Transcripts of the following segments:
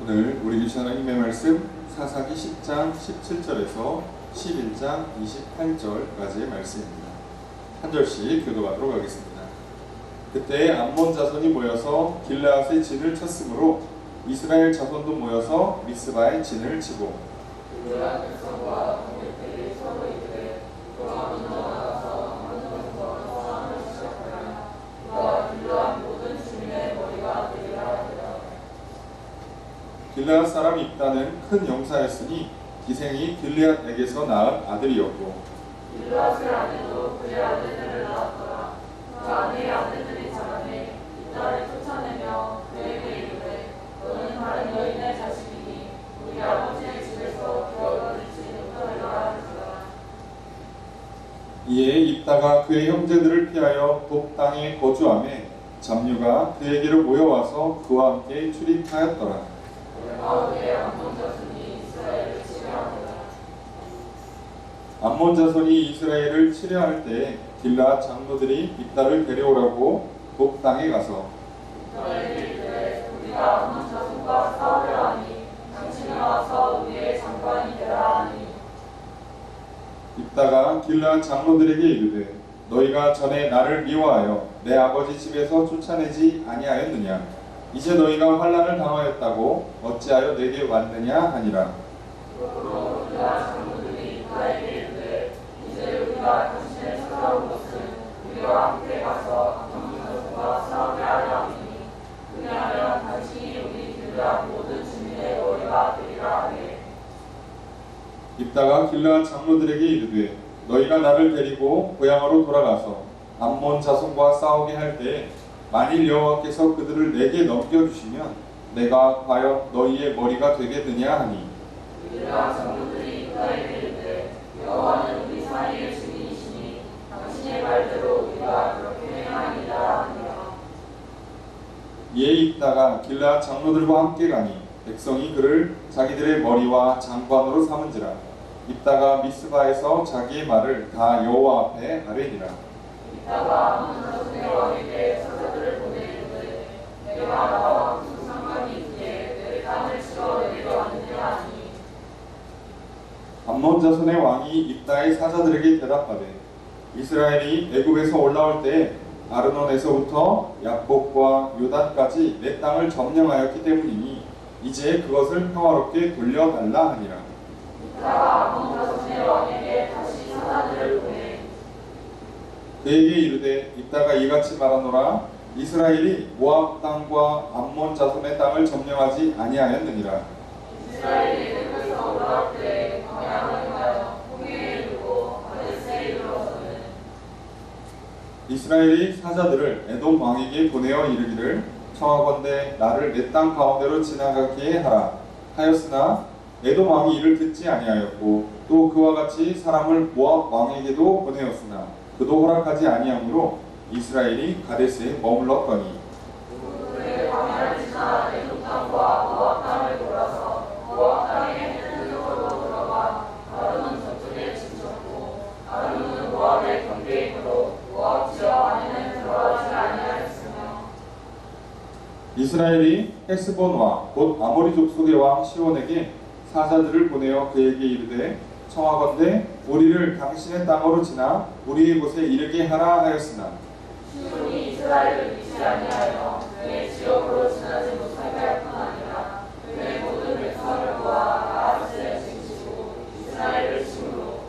오늘 우리 교시 하나님의 말씀 사사기 10장 17절에서 11장 28절까지의 말씀입니다. 한 절씩 교도하도록 하겠습니다. 그때 암몬 자손이 모여서 길르앗의 진을 쳤으므로 이스라엘 자손도 모여서 미스바의 진을 치고 길르앗 사람 입다는 큰 용사였으니 기생이 길르앗에게서 낳은 아들이었고 길르앗의 아내도 그의 아들들을 낳았더라. 그 아내의 아들들이 자라매 입다를 쫓아내며 그에게 이르되 너는 다른 여인의 자식이니 우리 아버지의 집에서 그 얼굴을 지금부터 하였더라. 이에 입다가 그의 형제들을 피하여 돕 땅에 거주하매 잡류가 그에게로 모여와서 그와 함께 출입하였더라. 마을에 암몬 자손이 이스라엘을 치려하더라. 암몬 자손이 이스라엘을 치려할 때 길르앗 장로들이 입다를 데려오라고 돕 땅에 가서 너에게 이르되 우리가 암몬 자손과 싸우려 하니 당신이 와서 우리의 장관이 되라 하니 입다가 길르앗 장로들에게 이르되 너희가 전에 나를 미워하여 내 아버지 집에서 쫓아내지 아니하였느냐? 이제 너희가 환난을 당하였다고 어찌하여 내게 왔느냐 하니라. 그러므로 우리가 장로들이 나에게 이르되 이제 우리가 당신을 찾아온 것은 우리와 함께 가서 암몬 자손과 싸우게 하려 함이니 그리하면 당신이 우리 길르앗 모든 주민의 머리가 되리라 하되 입다가 길르앗 장로들에게 이르되 너희가 나를 데리고 고향으로 돌아가서 암몬 자손과 싸우게 할 때에 만일 여호와께서 그들을 내게 넘겨주시면 내가 과연 너희의 머리가 되겠느냐 하니 길르앗 장로들이 입다에게 이르되 여호와는 우리 사이의 주인이시니 당신의 말대로 우리가 그렇게 행하리라 하니라. 이에 입다가 길르앗 장로들과 함께 가니 백성이 그를 자기들의 머리와 장관으로 삼은지라. 입다가 미스바에서 자기의 말을 다 여호와 앞에 아뢰니라. 입다가 암몬 자손의 왕에게 사자들을 보내이르되 내가 나와 무슨 상관이 있기에 내 땅을 치러 내게 왔느냐 하니 암몬 자손의 왕이 입다의 사자들에게 대답하되 이스라엘이 애굽에서 올라올 때 아르논에서부터 야복과 요단까지 내 땅을 점령하였기 때문이니 이제 그것을 평화롭게 돌려달라 하니라. 입다가 암몬 자손의 왕에게 다시 사자들을 보내 그에게 이르되 입다가 이같이 말하노라. 이스라엘이 모압 땅과 암몬 자손의 땅을 점령하지 아니하였느니라. 이스라엘이 애굽에서 올라올 때 광야를 행하여 홍해에 이르고 가데스에 이르러서는 이스라엘이 사자들을 에돔 왕에게 보내어 이르기를 청하건대 나를 내 땅 가운데로 지나가게 하라 하였으나 에돔 왕이 이를 듣지 아니하였고 또 그와 같이 사람을 모압 왕에게도 보내었으나 그도 허락하지 아니하므로 이스라엘이 가데스에 머물렀더니 그의 광야를 지나 에돔 땅과 모압 땅을 돌아서 모압 땅의 해변으로 들어가 아르논 저쪽에 진쳤고 아르논은 모압의 경계이므로 모압 지역 안에는 들어가지 아니하였으며 이스라엘이 헤스본과 곧 아모리 족속의 왕 시온에게 사자들을 보내어 그에게 이르되 청하건대 우리를 당신의 땅으로 지나 우리의 곳에 이르게 하라 하였으나 시온이 이스라엘을 믿지 아니하여 그의 지역으로 지나지 못하게 할 뿐 아니라 그의 모든 백성을 모아 아하스에 징치고 이스라엘을 침으로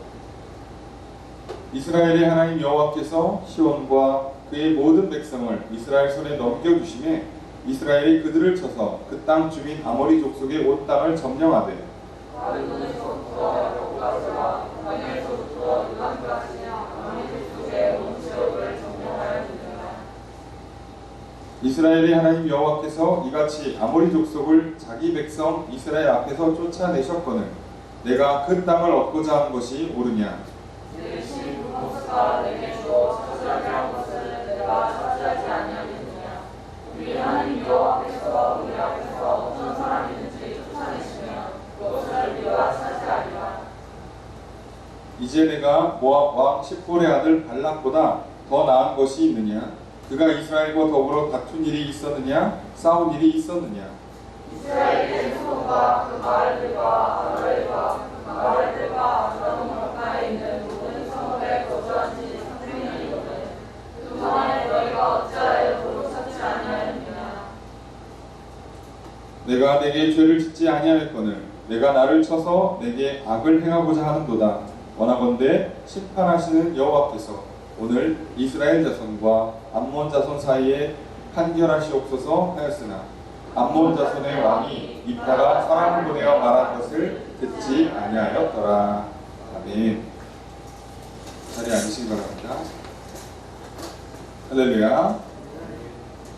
이스라엘의 하나님 여호와께서 시온과 그의 모든 백성을 이스라엘 손에 넘겨주심에 이스라엘이 그들을 쳐서 그 땅 주민 아모리 족속의 온 땅을 점령하되 아르논에서부터 야복까지와 광야에서부터 요단까지 아모리 족속의 온 지역을 점령하였느니라. 이스라엘의 하나님 여호와께서 이같이 아모리 족속을 자기 백성 이스라엘 앞에서 쫓아내셨거늘 내가 그 땅을 얻고자 한 것이 옳으냐? 내 신 모세가 내게 주어 차지하게 한 것을 내가 차지하지 아니하겠느냐. 우리 하나님 여호와께서 우리 앞에서 어떤 사람이든지 쫓아내시면 그것을 우리가 차지하리라. 이제 내가 모압 왕 십볼의 아들 발락보다 더 나은 것이 있느냐? 그가 이스라엘과 더불어 다툰 일이 있었느냐? 싸운 일이 있었느냐? 이스라엘의 그와 그 마을들과 아로엘과 그 마을들과 아로론 가까이 있는 모든 성읍에 거주한 지 300년이거든. 그동안에 너희가 어찌하여 도로 찾지 아니하였느냐. 내가 내게 죄를 짓지 아니하였거늘 내가 나를 쳐서 내게 악을 행하고자 하는도다. 원하건대 심판하시는 여호와께서 오늘 이스라엘 자손과 암몬 자손 사이에 판결하시옵소서 하였으나 암몬 자손의 왕이 입다가 사람을 보내어 말한 것을 듣지 아니하였더라. 아멘. 자리에 앉으시기 바랍니다. 할렐루야.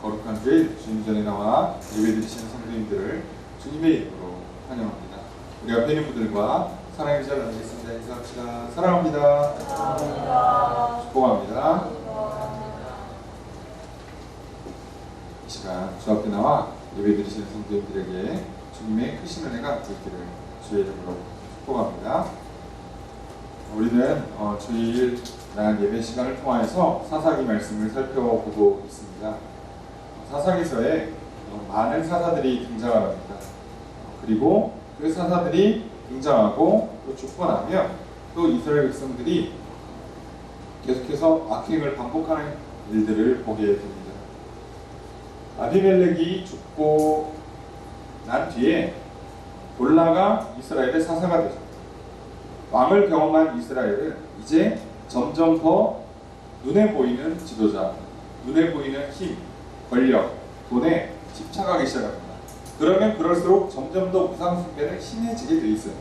거룩한 주일 주님 전에 나와 예배드리시는 성도님들을 주님의 이름으로 환영합니다. 우리 앞에 있는 분들과 사랑의 잘 나누겠습니다. 인사합시다. 사랑합니다. 축복합니다. 이 시간 주 앞에 나와 예배드리시는 성도님들에게 주님의 크신 은혜가 있기를 주의 이름으로 축복합니다. 우리는 주일 날 예배 시간을 통하여서 사사기 말씀을 살펴보고 있습니다. 사사기서에 많은 사사들이 등장합니다. 그리고 그 사사들이 등장하고 또 죽고 나면 또 이스라엘 백성들이 계속해서 악행을 반복하는 일들을 보게 됩니다. 아비멜렉이 죽고 난 뒤에 돌라가 이스라엘의 사사가 되죠. 왕을 경험한 이스라엘은 이제 점점 더 눈에 보이는 지도자, 눈에 보이는 힘, 권력, 돈에 집착하기 시작합니다. 그러면 그럴수록 점점 더 우상숭배는 심해지게 돼 있어요.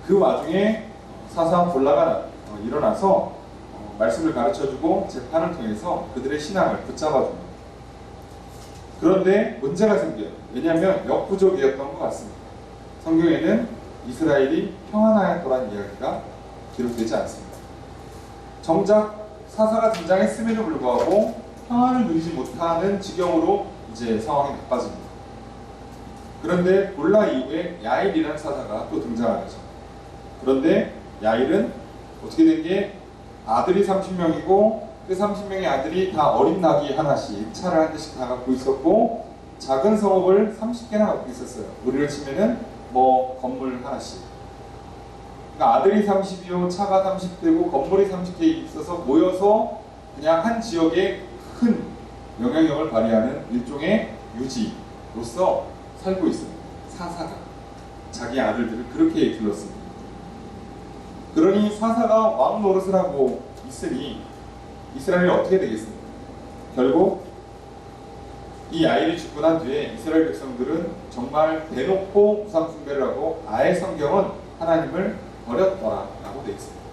그 와중에 사사 돌라가 일어나서 말씀을 가르쳐주고 재판을 통해서 그들의 신앙을 붙잡아줍니다. 그런데 문제가 생겨요. 왜냐하면 역부족이었던 것 같습니다. 성경에는 이스라엘이 평안하였더란 이야기가 기록되지 않습니다. 정작 사사가 등장했음에도 불구하고 평안을 누리지 못하는 지경으로 이제 상황이 나빠집니다. 그런데 돌라 이후에 야일이라는 사사가 또 등장하죠. 그런데 야일은 어떻게 된 게 아들이 30명이고 그 30명의 아들이 다 어린 나귀 하나씩 차를 한 대씩 다 갖고 있었고 작은 성읍을 30개나 갖고 있었어요. 우리를 치면은 건물 하나씩. 그러니까 아들이 30이요, 차가 30대고 건물이 30개 있어서 모여서 그냥 한 지역에 큰 영향력을 발휘하는 일종의 유지로서 살고 있습니다. 사사가 자기 아들들을 그렇게 길렀습니다. 그러니 사사가 왕 노릇을 하고 있으니 이스라엘이 어떻게 되겠습니까? 결국 이 야일이 죽고 난 뒤에 이스라엘 백성들은 정말 대놓고 우상 숭배를 하고 아예 성경은 하나님을 버렸더라라고 되어 있습니다.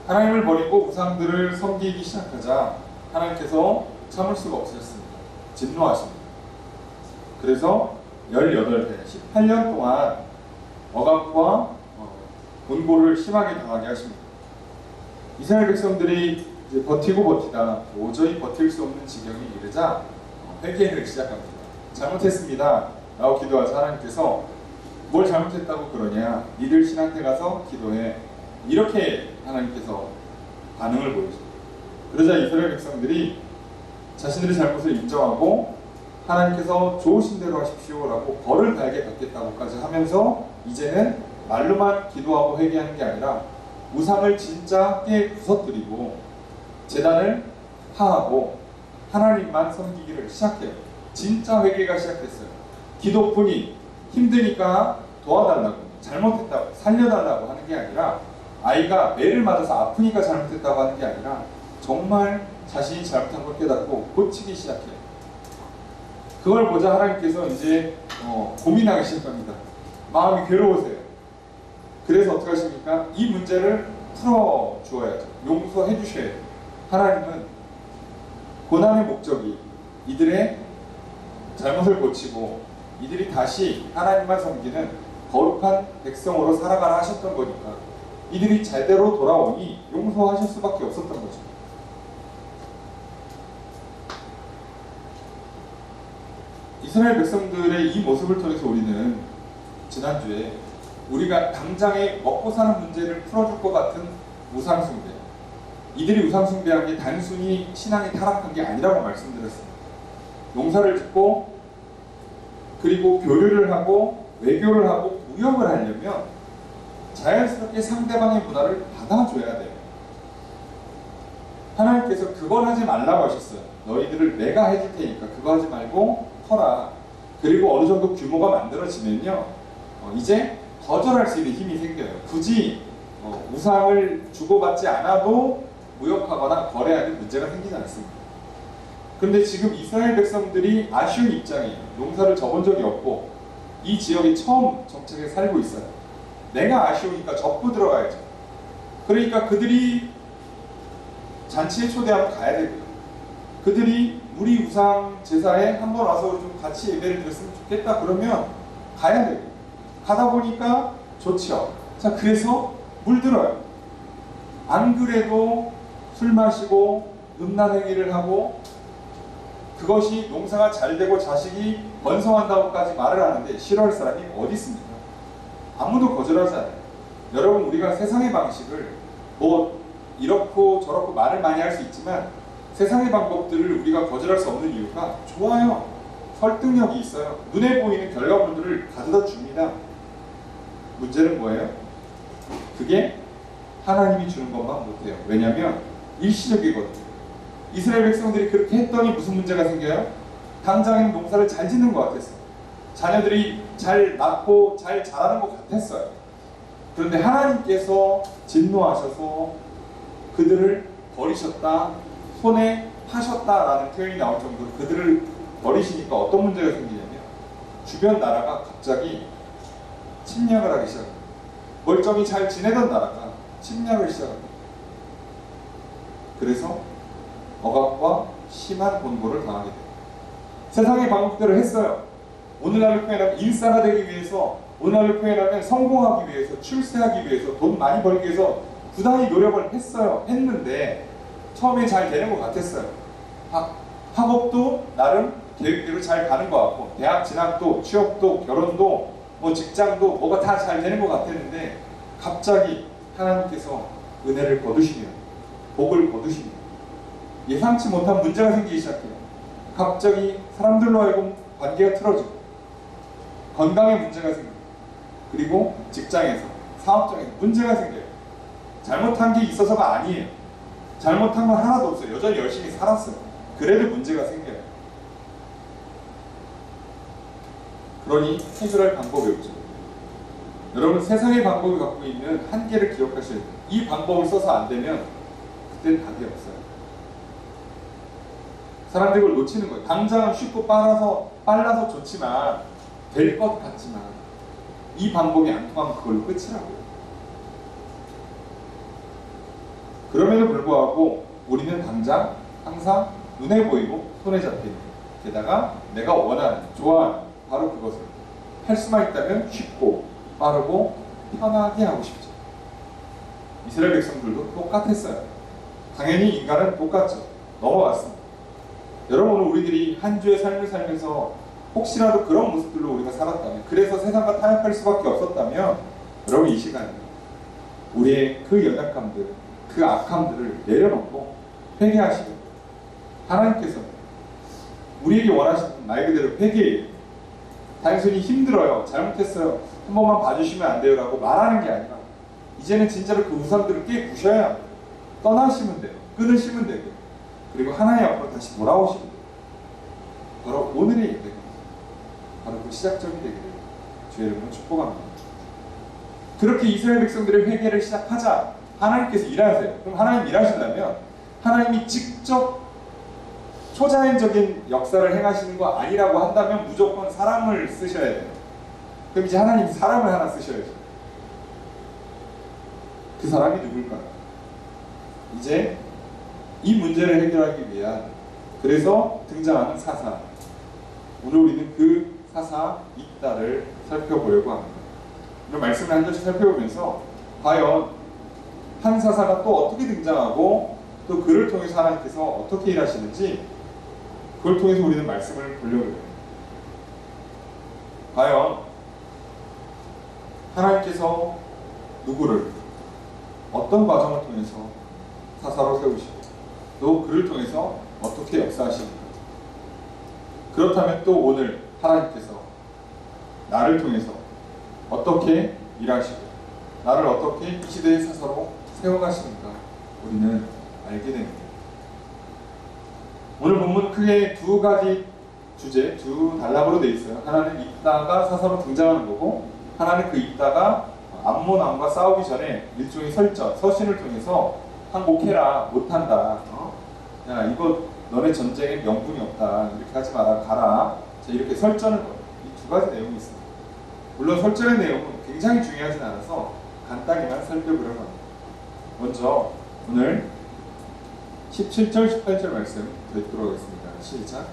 하나님을 버리고 우상들을 섬기기 시작하자 하나님께서 참을 수가 없으셨습니다. 진노하십니다. 그래서 18해, 18년 동안 억압과 곤고를 심하게 당하게 하십니다. 이스라엘 백성들이 이제 버티고 버티다 도저히 버틸 수 없는 지경이 이르자 회개를 시작합니다. 잘못했습니다 라고 기도하자 하나님께서 뭘 잘못했다고 그러냐, 니들 신한테 가서 기도해, 이렇게 하나님께서 반응을 보여줍니다. 그러자 이스라엘 백성들이 자신들의 잘못을 인정하고 하나님께서 좋으신 대로 하십시오 라고 벌을 달게 받겠다고까지 하면서 이제는 말로만 기도하고 회개하는 게 아니라 우상을 진짜 깨 부서뜨리고 제단을 파하고 하나님만 섬기기를 시작해요. 진짜 회개가 시작됐어요. 기도뿐이 힘드니까 도와달라고, 잘못했다고 살려달라고 하는 게 아니라, 아이가 매를 맞아서 아프니까 잘못했다고 하는 게 아니라 정말 자신이 잘못한 걸 깨닫고 고치기 시작해요. 그걸 보자 하나님께서 이제 고민하기 시작합니다. 마음이 괴로우세요. 그래서 어떻게 하십니까? 이 문제를 풀어주어야죠. 용서해 주셔야 돼요. 하나님은 고난의 목적이 이들의 잘못을 고치고 이들이 다시 하나님만 섬기는 거룩한 백성으로 살아가라 하셨던 거니까 이들이 제대로 돌아오니 용서하실 수밖에 없었던 거죠. 이스라엘 백성들의 이 모습을 통해서 우리는 지난주에 우리가 당장에 먹고 사는 문제를 풀어줄 것 같은 우상숭배, 이들이 우상숭배한 게 단순히 신앙이 타락한 게 아니라고 말씀드렸습니다. 농사를 짓고 그리고 교류를 하고 외교를 하고 무역을 하려면 자연스럽게 상대방의 문화를 받아줘야 돼요. 하나님께서 그걸 하지 말라고 하셨어요. 너희들을 내가 해줄 테니까 그거 하지 말고 커라. 그리고 어느 정도 규모가 만들어지면요, 이제 거절할 수 있는 힘이 생겨요. 굳이 우상을 주고받지 않아도 무역하거나 거래하는 문제가 생기지 않습니다. 그런데 지금 이스라엘 백성들이 아쉬운 입장이에요. 농사를 져본 적이 없고 이 지역에 처음 정착해 살고 있어요. 내가 아쉬우니까 접고 들어가야죠. 그러니까 그들이 잔치에 초대하면 가야 되고요. 그들이 우리 우상 제사에 한번 와서 좀 같이 예배를 드렸으면 좋겠다 그러면 가야 되고, 가다 보니까 좋죠. 자, 그래서 물들어요. 안 그래도 술 마시고 음란 행위를 하고 그것이 농사가 잘 되고 자식이 번성한다고까지 말을 하는데 싫어할 사람이 어디 있습니까? 아무도 거절하지 않아요. 여러분, 우리가 세상의 방식을 뭐 이렇고 저렇고 말을 많이 할 수 있지만 세상의 방법들을 우리가 거절할 수 없는 이유가 좋아요. 설득력이 있어요. 눈에 보이는 결과물들을 가져다 줍니다. 문제는 뭐예요? 그게 하나님이 주는 것만 못해요. 왜냐하면 일시적이거든요. 이스라엘 백성들이 그렇게 했더니 무슨 문제가 생겨요? 당장에는 농사를 잘 짓는 것 같았어요. 자녀들이 잘 낳고 잘 자라는 것 같았어요. 그런데 하나님께서 진노하셔서 그들을 버리셨다, 손에 파셨다라는 표현이 나올 정도로 그들을 버리시니까 어떤 문제가 생기냐면 주변 나라가 갑자기 침략을 하기 시작합니다. 멀쩡히 잘 지내던 나라가 침략을 시작합니다. 그래서 억압과 심한 곤고를 당하게 돼요. 세상의 방법대로 했어요. 오늘날로 표현하면 일사가 되기 위해서, 오늘날로 표현하면 성공하기 위해서, 출세하기 위해서, 돈 많이 벌기 위해서 부단히 노력을 했어요. 했는데 처음에 잘 되는 것 같았어요. 학업도 나름 계획대로 잘 가는 것 같고, 대학 진학도, 취업도, 결혼도, 뭐 직장도 뭐가 다 잘 되는 것 같았는데 갑자기 하나님께서 은혜를 거두시면, 복을 거두시면 예상치 못한 문제가 생기기 시작해요. 갑자기 사람들로 하여금 관계가 틀어지고 건강에 문제가 생겨요. 그리고 직장에서, 사업장에서 문제가 생겨요. 잘못한 게 있어서가 아니에요. 잘못한 건 하나도 없어요. 여전히 열심히 살았어요. 그래도 문제가 생겨요. 그러니 해결할 방법이 없죠. 여러분, 세상의 방법이 갖고 있는 한계를 기억하셔야 돼요. 이 방법을 써서 안 되면 그땐 답이 없어요. 사람들이 그걸 놓치는 거예요. 당장은 쉽고 빨라서 좋지만, 될 것 같지만 이 방법이 안 통하면 그걸로 끝이라고요. 그럼에도 불구하고 우리는 당장 항상 눈에 보이고 손에 잡히는, 게다가 내가 원하는, 좋아하는 바로 그것을 할 수만 있다면 쉽고 빠르고 편하게 하고 싶죠. 이스라엘 백성들도 똑같았어요. 당연히 인간은 똑같죠. 넘어갔습니다. 여러분, 우리들이 한 주의 삶을 살면서 혹시라도 그런 모습들로 우리가 살았다면, 그래서 세상과 타협할 수밖에 없었다면, 여러분, 이 시간에 우리의 그 연약함들, 그 악함들을 내려놓고 회개하시고, 하나님께서 우리에게 원하시는 말 그대로 회개예요. 단순히 힘들어요, 잘못했어요, 한 번만 봐주시면 안 돼요 라고 말하는 게 아니라 이제는 진짜로 그 우상들을 깨부셔야 떠나시면 돼요. 끊으시면 되고, 그리고 하나님 앞으로 다시 돌아오시면 돼요. 바로 오늘의 예배가 바로 그 시작점이 되기를 주의 이름으로 축복합니다. 그렇게 이스라엘 백성들의 회개를 시작하자 하나님께서 일하세요. 그럼 하나님 일하시려면 하나님이 직접 초자연적인 역사를 행하시는 거 아니라고 한다면 무조건 사람을 쓰셔야 돼요. 그럼 이제 하나님 사람을 하나 쓰셔야죠. 그 사람이 누굴까요? 이제 이 문제를 해결하기 위한, 그래서 등장하는 사사, 오늘 우리는 그 사사 이따를 살펴보려고 합니다. 이런 말씀을 한 절씩 살펴보면서 과연 한 사사가 또 어떻게 등장하고 또 그를 통해서 하나님께서 어떻게 일하시는지, 그걸 통해서 우리는 말씀을 보려고 해요. 과연 하나님께서 누구를 어떤 과정을 통해서 사사로 세우시고 또 그를 통해서 어떻게 역사하시는가. 그렇다면 또 오늘 하나님께서 나를 통해서 어떻게 일하시고 나를 어떻게 이 시대의 사사로 세워가시는가 우리는 알게 됩니다. 오늘 본문 크게 두 가지 주제, 두 단락으로 되어 있어요. 하나는 입다가 사사로 등장하는 거고, 하나는 그 입다가 암몬 왕과 싸우기 전에 일종의 설전, 서신을 통해서 항복해라, 못한다. 야, 이거 너네 전쟁에 명분이 없다. 이렇게 하지 마라, 가라. 자, 이렇게 설전을 걸어요. 이 두 가지 내용이 있습니다. 물론 설전의 내용은 굉장히 중요하진 않아서 간단히만 살펴보려고 합니다. 먼저 오늘 17절, 18절 말씀 듣도록 하겠습니다. 시작.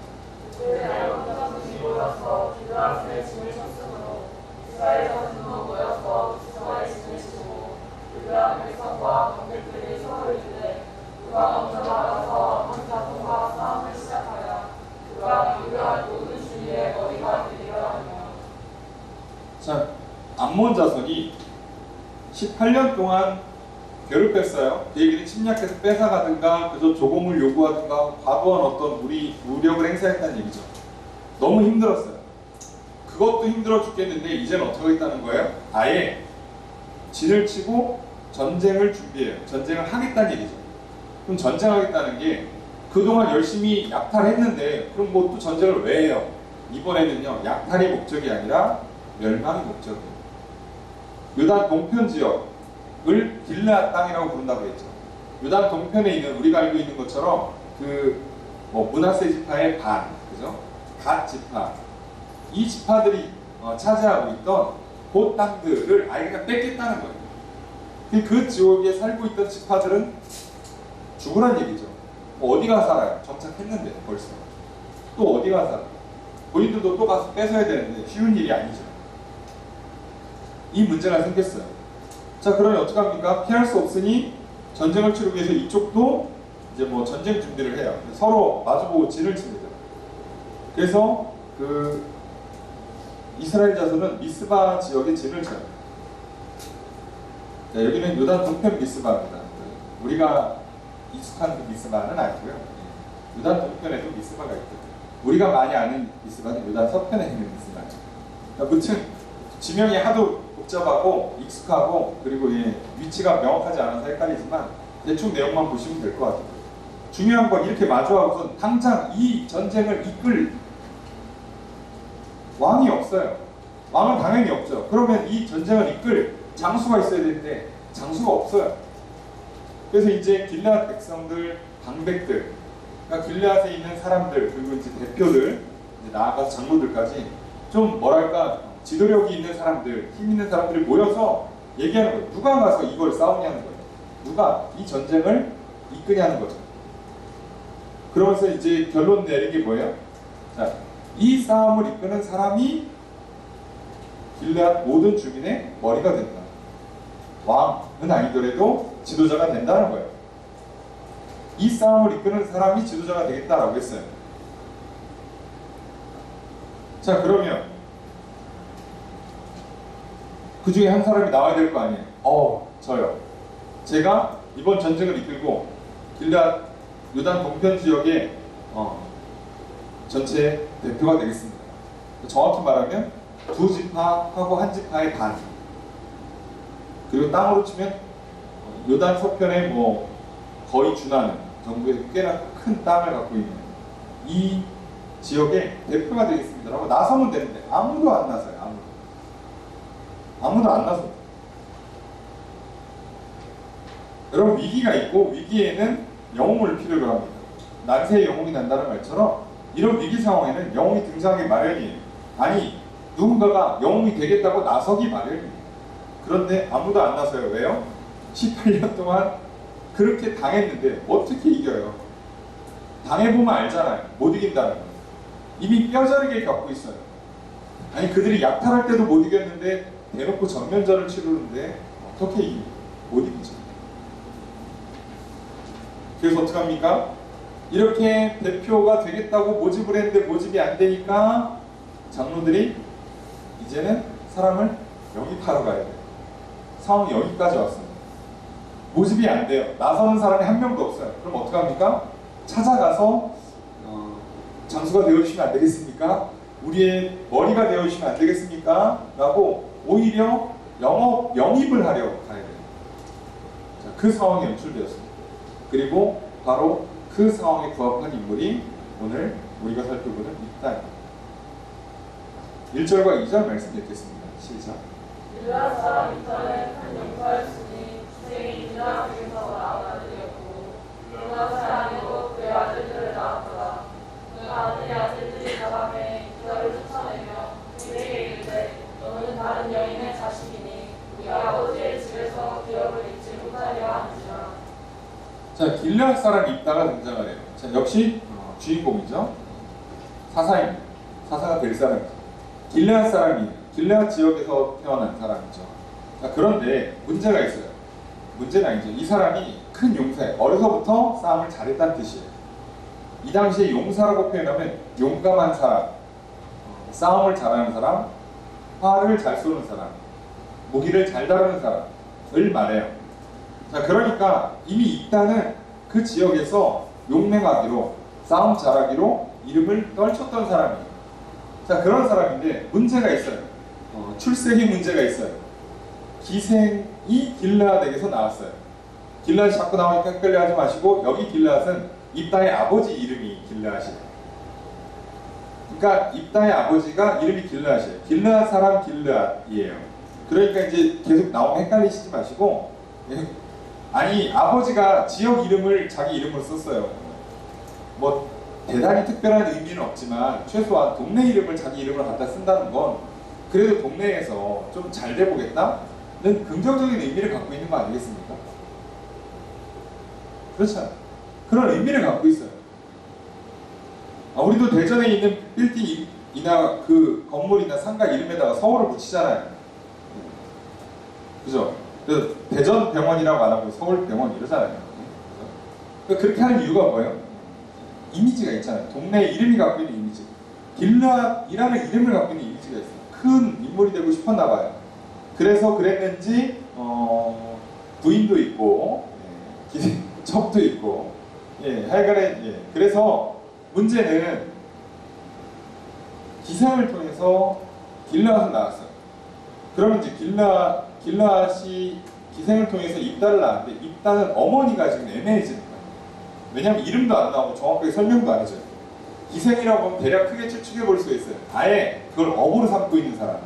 그때 여러분이 모여서 기드라스에 짐을 쳤으므로 이스라엘 자손도 모여서 기드라스에 짐을 치고 유대한 백성과 관객들이 서로 이르되 누가 먼저 나가서 한 자손과 싸움을 시작하여 그가 유대한 모든 주위에 머리가 되리라 하며. 자, 암몬 자손이 18년 동안 괴롭혔어요. 그 얘기는 침략해서 뺏어가든가 그저 조공을 요구하든가 과도한 어떤 무력을 행사했다는 얘기죠. 너무 힘들었어요. 그것도 힘들어 죽겠는데 이제는 어떻게 하겠다는 거예요? 아예 진을 치고 전쟁을 준비해요. 전쟁을 하겠다는 얘기죠. 그럼 전쟁하겠다는 게 그동안 열심히 약탈했는데 그럼 뭐 또 전쟁을 왜 해요? 이번에는요, 약탈이 목적이 아니라 멸망이 목적이에요. 요단 동편 지역을 길르앗 땅이라고 부른다고 했죠. 요단 동편에 있는, 우리가 알고 있는 것처럼 므낫세 지파의 반, 그죠? 갓 지파, 이 지파들이 차지하고 있던 그 땅들을 아예 그냥 뺏겠다는 거예요. 그 지역에 살고 있던 지파들은 죽으란 얘기죠. 어디가 살아요? 정착했는데 벌써. 또 어디가 살아요? 본인들도 또 가서 뺏어야 되는데 쉬운 일이 아니죠. 이 문제가 생겼어요. 자, 그러면 어떡합니까? 피할 수 없으니 전쟁을 치르기 위해서 이쪽도 이제 뭐 전쟁 준비를 해요. 서로 마주보고 진을 칩니다. 그래서 그 이스라엘 자손은 미스바 지역에 진을 쳐요. 자, 여기는 요단 동편 미스바입니다. 우리가 익숙한 그 미스바는 아니고요. 요단 동편에도 미스바가 있거든요. 우리가 많이 아는 미스바는 요단 서편에 있는 미스바죠. 그러니까 무튼 지명이 하도 복잡하고 익숙하고 그리고 위치가 명확하지 않아서 헷갈리지만 대충 내용만 보시면 될 것 같아요. 중요한 건 이렇게 마주하고선 당장 이 전쟁을 이끌 왕이 없어요. 왕은 당연히 없죠. 그러면 이 전쟁을 이끌 장수가 있어야 되는데 장수가 없어요. 그래서 이제 길르앗 백성들, 방백들, 그러니까 길르앗에 있는 사람들, 그리고 이제 대표들, 이제 나아가서 장로들까지 좀 뭐랄까 지도력이 있는 사람들, 힘 있는 사람들이 모여서 얘기하는 거예요. 누가 가서 이걸 싸우냐는 거예요. 누가 이 전쟁을 이끄냐는 거죠. 그러면서 이제 결론 내린 게 뭐예요? 자, 이 싸움을 이끄는 사람이 길르앗 모든 주민의 머리가 된다. 왕은 아니더라도 지도자가 된다는 거예요. 이 싸움을 이끄는 사람이 지도자가 되겠다라고 했어요. 자, 그러면 그 중에 한 사람이 나와야 될 거 아니에요. 저요. 제가 이번 전쟁을 이끌고 길르앗 요단 동편 지역의 전체 대표가 되겠습니다. 정확히 말하면 두 지파하고 한 지파의 반, 그리고 땅으로 치면 요단 서편에 뭐 거의 준하는 정부의 꽤나 큰 땅을 갖고 있는 이 지역의 대표가 되겠습니다라고 나서면 되는데 아무도 안 나서요. 아무도 안 나서. 여러분, 위기가 있고 위기에는 영웅을 필요로 합니다. 난세의 영웅이 난다는 말처럼 이런 위기 상황에는 영웅이 등장하기 마련이에요. 아니, 누군가가 영웅이 되겠다고 나서기 마련이에요. 그런데 아무도 안 나서요. 왜요? 18년 동안 그렇게 당했는데 어떻게 이겨요? 당해보면 알잖아요. 못 이긴다는 거. 이미 뼈저리게 겪고 있어요. 아니, 그들이 약탈할 때도 못 이겼는데 대놓고 전면전을 치르는데 어떻게 이깁니까? 못 이기죠. 그래서 어떡합니까? 이렇게 대표가 되겠다고 모집을 했는데 모집이 안 되니까 장로들이 이제는 사람을 영입하러 가야 돼요. 상황이 여기까지 왔습니다. 모집이 안 돼요. 나서는 사람이 한 명도 없어요. 그럼 어떡합니까? 찾아가서 장수가 되어주시면 안 되겠습니까? 우리의 머리가 되어주시면 안 되겠습니까? 라고 오히려 영입을 하려 가야 돼요. 자, 그 상황이 연출되었습니다. 그리고 바로 그 상황에 부합한 인물이 오늘 우리가 살펴보는 입다입니다. 1절과 2절 말씀 읽겠습니다. 시작. 유다 사람 입다는 한 용사였으니 기생이 유다에게서 나온 아들이었고 유다 사람이고 그의 아들들을 낳았더라. 그가 그의 아들들이 다람에 유다를 쫓아내며 그에게 이르되 너는 다른 여인의 자식이니 우리 아버지의 집에서 기업을 잊지 못하려 하는지라. 자, 길앗 사람 입다가 등장을 해요. 자, 역시 주인공이죠. 사사입니다. 사사가 될 사람이죠. 길앗 사람이 길앗 지역에서 태어난 사람이죠. 자, 그런데 문제가 있어요. 문제는 아니죠. 이 사람이 큰 용사예요. 어려서부터 싸움을 잘했다는 뜻이에요. 이 당시에 용사라고 표현하면 용감한 사람, 싸움을 잘하는 사람, 활을 잘 쏘는 사람, 무기를 잘 다루는 사람을 말해요. 자, 그러니까 이미 입다는 그 지역에서 용맹하기로, 싸움 잘하기로 이름을 떨쳤던 사람이에요. 자, 그런 사람인데 문제가 있어요. 출생에 문제가 있어요. 기생이 길르앗에게서 나왔어요. 길르앗이 자꾸 나오니까 헷갈려하지 마시고, 여기 길르앗은 입다의 아버지 이름이 길르앗이에요. 그러니까 입다의 아버지가 이름이 길르앗이에요. 길르앗 사람 길르앗이에요. 그러니까 이제 계속 나오면 헷갈리시지 마시고, 아니 아버지가 지역 이름을 자기 이름으로 썼어요. 뭐 대단히 특별한 의미는 없지만 최소한 동네 이름을 자기 이름으로 갖다 쓴다는 건 그래도 동네에서 좀 잘 돼 보겠다는 긍정적인 의미를 갖고 있는 거 아니겠습니까? 그렇죠. 그런 의미를 갖고 있어요. 우리도 대전에 있는 빌딩이나 그 건물이나 상가 이름에다가 서울을 붙이잖아요. 그죠? 그래서 대전병원이라고 안 하고 서울병원 이러잖아요. 그러니까 그렇게 하는 이유가 뭐예요? 이미지가 있잖아요. 동네 이름이 갖고 있는 이미지. 길르앗이라는 이름을 갖고 있는 이미지가 있어요. 큰 인물이 되고 싶었나 봐요. 그래서 그랬는지 부인도 있고 첩도 있고 하여간에 그래서 문제는 기생을 통해서 길르앗은 나왔어요. 그러면 이제 길르앗이 기생을 통해서 입다를 낳았는데 입다는 어머니가 지금 애매해지는 거예요. 왜냐하면 이름도 안 나오고 정확하게 설명도 안 해줘요. 기생이라고 하면 대략 크게 추측해 볼 수 있어요. 아예 그걸 업으로 삼고 있는 사람,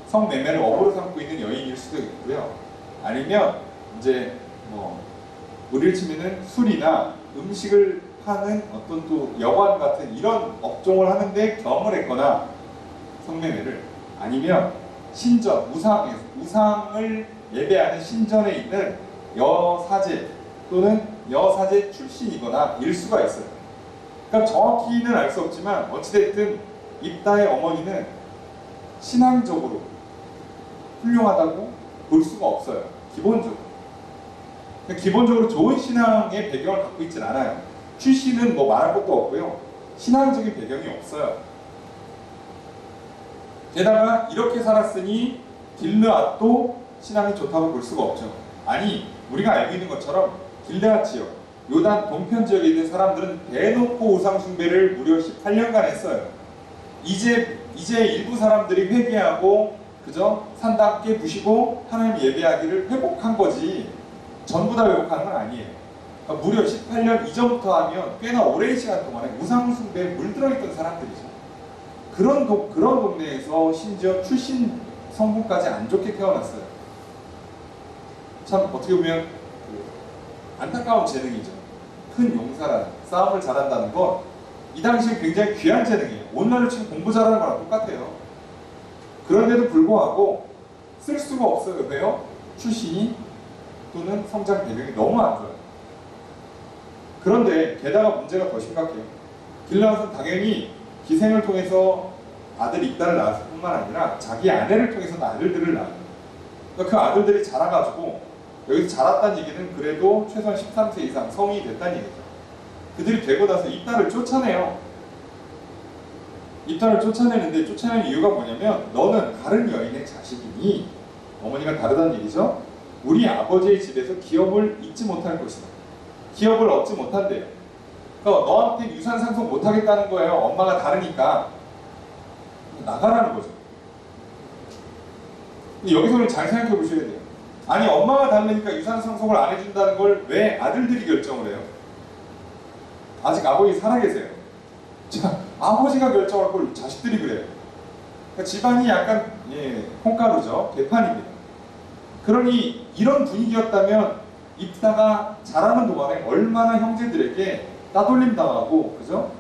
성매매를 업으로 삼고 있는 여인일 수도 있고요. 아니면 이제 뭐 우리를 치면은 술이나 음식을 파는 어떤 또 여관 같은 이런 업종을 하는데 경험을 했거나 성매매를, 아니면 신전, 우상을 예배하는 신전에 있는 여사제 또는 여사제 출신이거나 일 수가 있어요. 그러니까 정확히는 알 수 없지만 어찌됐든 입다의 어머니는 신앙적으로 훌륭하다고 볼 수가 없어요. 기본적으로. 그러니까 기본적으로 좋은 신앙의 배경을 갖고 있진 않아요. 출신은 뭐 말할 것도 없고요. 신앙적인 배경이 없어요. 게다가 이렇게 살았으니 길르앗도 신앙이 좋다고 볼 수가 없죠. 아니, 우리가 알고 있는 것처럼 길르앗 지역, 요단 동편 지역에 있는 사람들은 대놓고 우상 숭배를 무려 18년간 했어요. 이제 일부 사람들이 회개하고 그저 산다 함께 부시고 하나님 예배하기를 회복한 거지 전부 다 회복한 건 아니에요. 그러니까 무려 18년 이전부터 하면 꽤나 오랜 시간 동안에 우상 숭배에 물들어있던 사람들이죠. 그런 동네에서 심지어 출신 성분까지 안 좋게 태어났어요. 참 어떻게 보면 안타까운 재능이죠. 큰 용사라는, 싸움을 잘한다는 건 이 당시에 굉장히 귀한 재능이에요. 오늘날로 치면 공부 잘하는 거랑 똑같아요. 그런데도 불구하고 쓸 수가 없어요. 왜요? 출신이 또는 성장 배경이 너무 안 좋아요. 그런데 게다가 문제가 더 심각해요. 길르앗은 당연히 기생을 통해서 아들 입다를 낳았을 뿐만 아니라 자기 아내를 통해서 아들들을 낳아요. 그러니까 그 아들들이 자라가지고 여기서 자랐다는 얘기는 그래도 최소한 13세 이상 성인이 됐다는 얘기죠. 그들이 되고 나서 입다를 쫓아내요. 입다를 쫓아내는데 쫓아내는 이유가 뭐냐면 너는 다른 여인의 자식이니, 어머니가 다르다는 얘기죠. 우리 아버지의 집에서 기업을 잊지 못할 것이다. 기업을 얻지 못한대요. 그러니까 너한테 유산 상속 못하겠다는 거예요. 엄마가 다르니까. 나가라는 거죠. 근데 여기서는 잘 생각해 보셔야 돼요. 아니 엄마가 다르니까 유산 상속을 안 해준다는 걸 왜 아들들이 결정을 해요? 아직 아버지 살아계세요. 자, 아버지가 결정할 걸 자식들이 그래요. 그러니까 집안이 약간 콩가루죠. 개판입니다. 그러니 이런 분위기였다면 입다가 자라는 동안에 얼마나 형제들에게 따돌림 당하고, 그죠?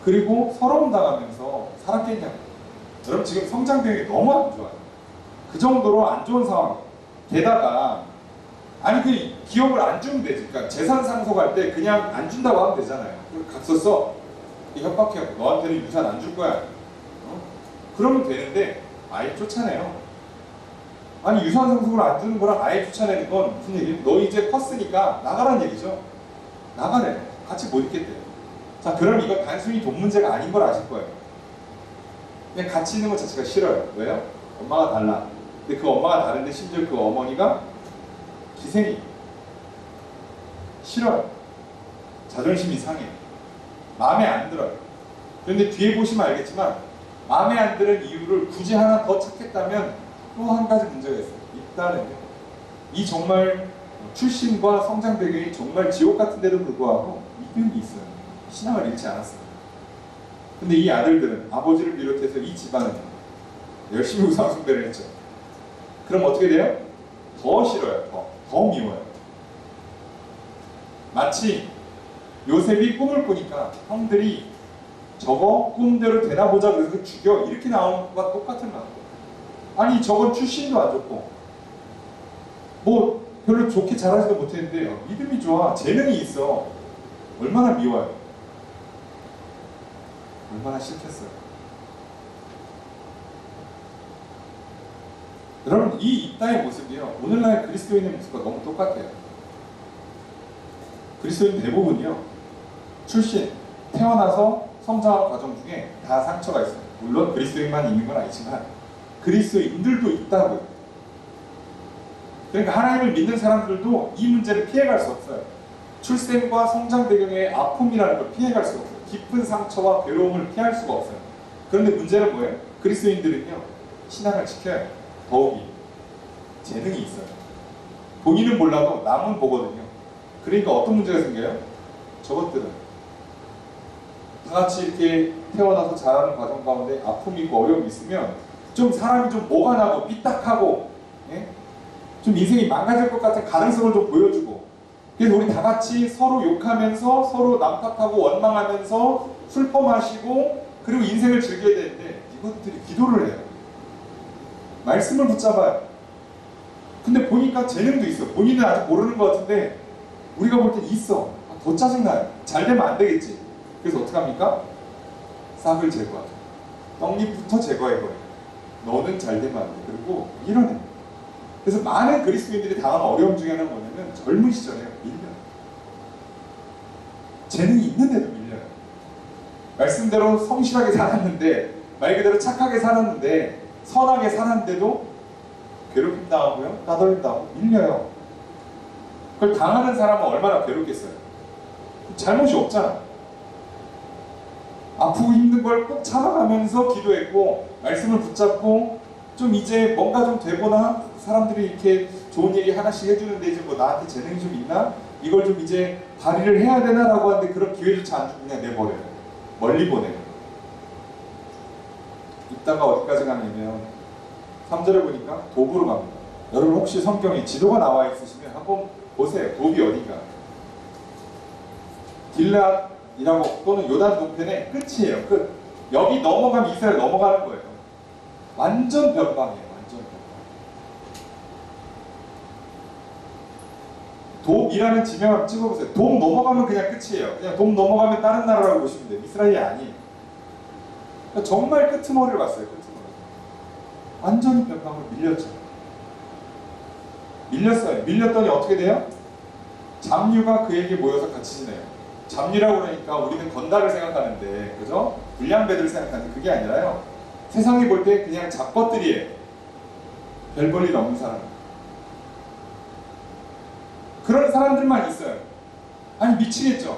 그리고 서러움 당하면서 살았겠냐고. 여러분 지금 성장 배경이 너무 안 좋아요. 그 정도로 안 좋은 상황. 게다가 아니 그 기업을 안 주면 되지. 그러니까 재산 상속할 때 그냥 안 준다고 하면 되잖아요. 각서 써. 협박해요. 너한테는 유산 안 줄 거야. 그러면 되는데 아예 쫓아내요. 아니 유산 상속을 안 주는 거랑 아예 쫓아내는 건 무슨 얘기예요? 너 이제 컸으니까 나가라는 얘기죠. 나가래. 같이 못 있겠대요. 자, 그럼 이거 단순히 돈 문제가 아닌 걸 아실 거예요. 그냥 같이 있는 것 자체가 싫어요. 왜요? 엄마가 달라. 근데 그 엄마가 다른데 심지어 그 어머니가 기생이 싫어요. 자존심이 상해. 마음에 안 들어요. 그런데 뒤에 보시면 알겠지만 마음에 안 드는 이유를 굳이 하나 더 찾겠다면 또 한 가지 문제가 있어요. 있다는 게. 이 정말 출신과 성장 배경이 정말 지옥 같은데도 불구하고 믿음이 있어요. 신앙을 잃지 않았습니다. 근데 이 아들들은 아버지를 비롯해서 이 집안은 열심히 우상 숭배를 했죠. 그럼 어떻게 돼요? 더 싫어요. 더 미워요. 마치 요셉이 꿈을 꾸니까 형들이 저거 꿈대로 되나 보자 그래서 죽여 이렇게 나오는 것과 똑같은 마음. 아니 저건 출신도 안 좋고 뭐 별로 좋게 자라지도 못했는데요. 믿음이 좋아. 재능이 있어. 얼마나 미워요. 얼마나 싫겠어요. 여러분 이 입다의 모습이요. 오늘날 그리스도인의 모습과 너무 똑같아요. 그리스도인 대부분이요. 출신, 태어나서 성장하는 과정 중에 다 상처가 있어요. 물론 그리스도인만 있는 건 아니지만 그리스도인들도 있다고요. 그러니까 하나님을 믿는 사람들도 이 문제를 피해갈 수 없어요. 출생과 성장 배경의 아픔이라는 걸 피해갈 수가 없어요. 깊은 상처와 괴로움을 피할 수가 없어요. 그런데 문제는 뭐예요? 그리스도인들은요. 신앙을 지켜야 더욱이 재능이 있어요. 본인은 몰라도 남은 보거든요. 그러니까 어떤 문제가 생겨요? 저것들은 다 같이 이렇게 태어나서 자라는 과정 가운데 아픔이 있고 어려움이 있으면 좀 사람이 좀 뭐가 나고 삐딱하고 좀 인생이 망가질 것 같은 가능성을 좀 보여주고 그래서 우리 다 같이 서로 욕하면서 서로 남탓하고 원망하면서 슬퍼 마시고 그리고 인생을 즐겨야 되는데 이것들이 기도를 해요. 말씀을 붙잡아요. 근데 보니까 재능도 있어. 본인은 아직 모르는 것 같은데 우리가 볼 땐 있어. 더 짜증나요. 잘 되면 안 되겠지. 그래서 어떻게 합니까? 싹을 제거하죠. 떡잎부터 제거해버려요. 너는 잘 되면 안 돼. 그리고 밀어내. 그래서 많은 그리스도인들이 당하는 어려움 중에 하나는 뭐냐면 젊은 시절에 밀려요. 재능이 있는데도 밀려요. 말씀대로 성실하게 살았는데 말 그대로 착하게 살았는데 선하게 살았는데도 괴롭힘 당하고요. 따돌림 당하고 밀려요. 그걸 당하는 사람은 얼마나 괴롭겠어요. 잘못이 없잖아. 아프고 힘든 걸 꼭 참아가면서 기도했고 말씀을 붙잡고 좀 이제 뭔가 좀 되거나 사람들이 이렇게 좋은 얘기 하나씩 해주는데 이제 뭐 나한테 재능이 좀 있나? 이걸 좀 이제 발휘를 해야 되나? 라고 하는데 그런 기회조차 안 주고 그냥 내버려요. 멀리 보내요. 이따가 어디까지 가냐면 3절에 보니까 도부로 갑니다. 여러분 혹시 성경에 지도가 나와 있으시면 한번 보세요. 도비 어디가? 길앗이라고 또는 요단 동편의 끝이에요. 끝. 여기 넘어가면 이스라엘 넘어가는 거예요. 완전 변방이에요. 완전 변방. 돕이라는 지명 한번 찍어보세요. 돕 넘어가면 그냥 끝이에요. 그냥 돕 넘어가면 다른 나라라고 보시면 돼요. 이스라엘이 아니에요. 그러니까 정말 끄트머리를 봤어요. 끄트머리. 완전히 변방으로 밀렸죠. 밀렸어요. 밀렸더니 어떻게 돼요? 잡류가 그에게 모여서 같이 지내요. 잡류라고 그러니까 우리는 건달을 생각하는데, 그죠? 불량배들 생각하는데 그게 아니라요. 세상이 볼 때 그냥 잡것들이에요. 별 볼 일 없는 사람. 그런 사람들만 있어요. 아니 미치겠죠.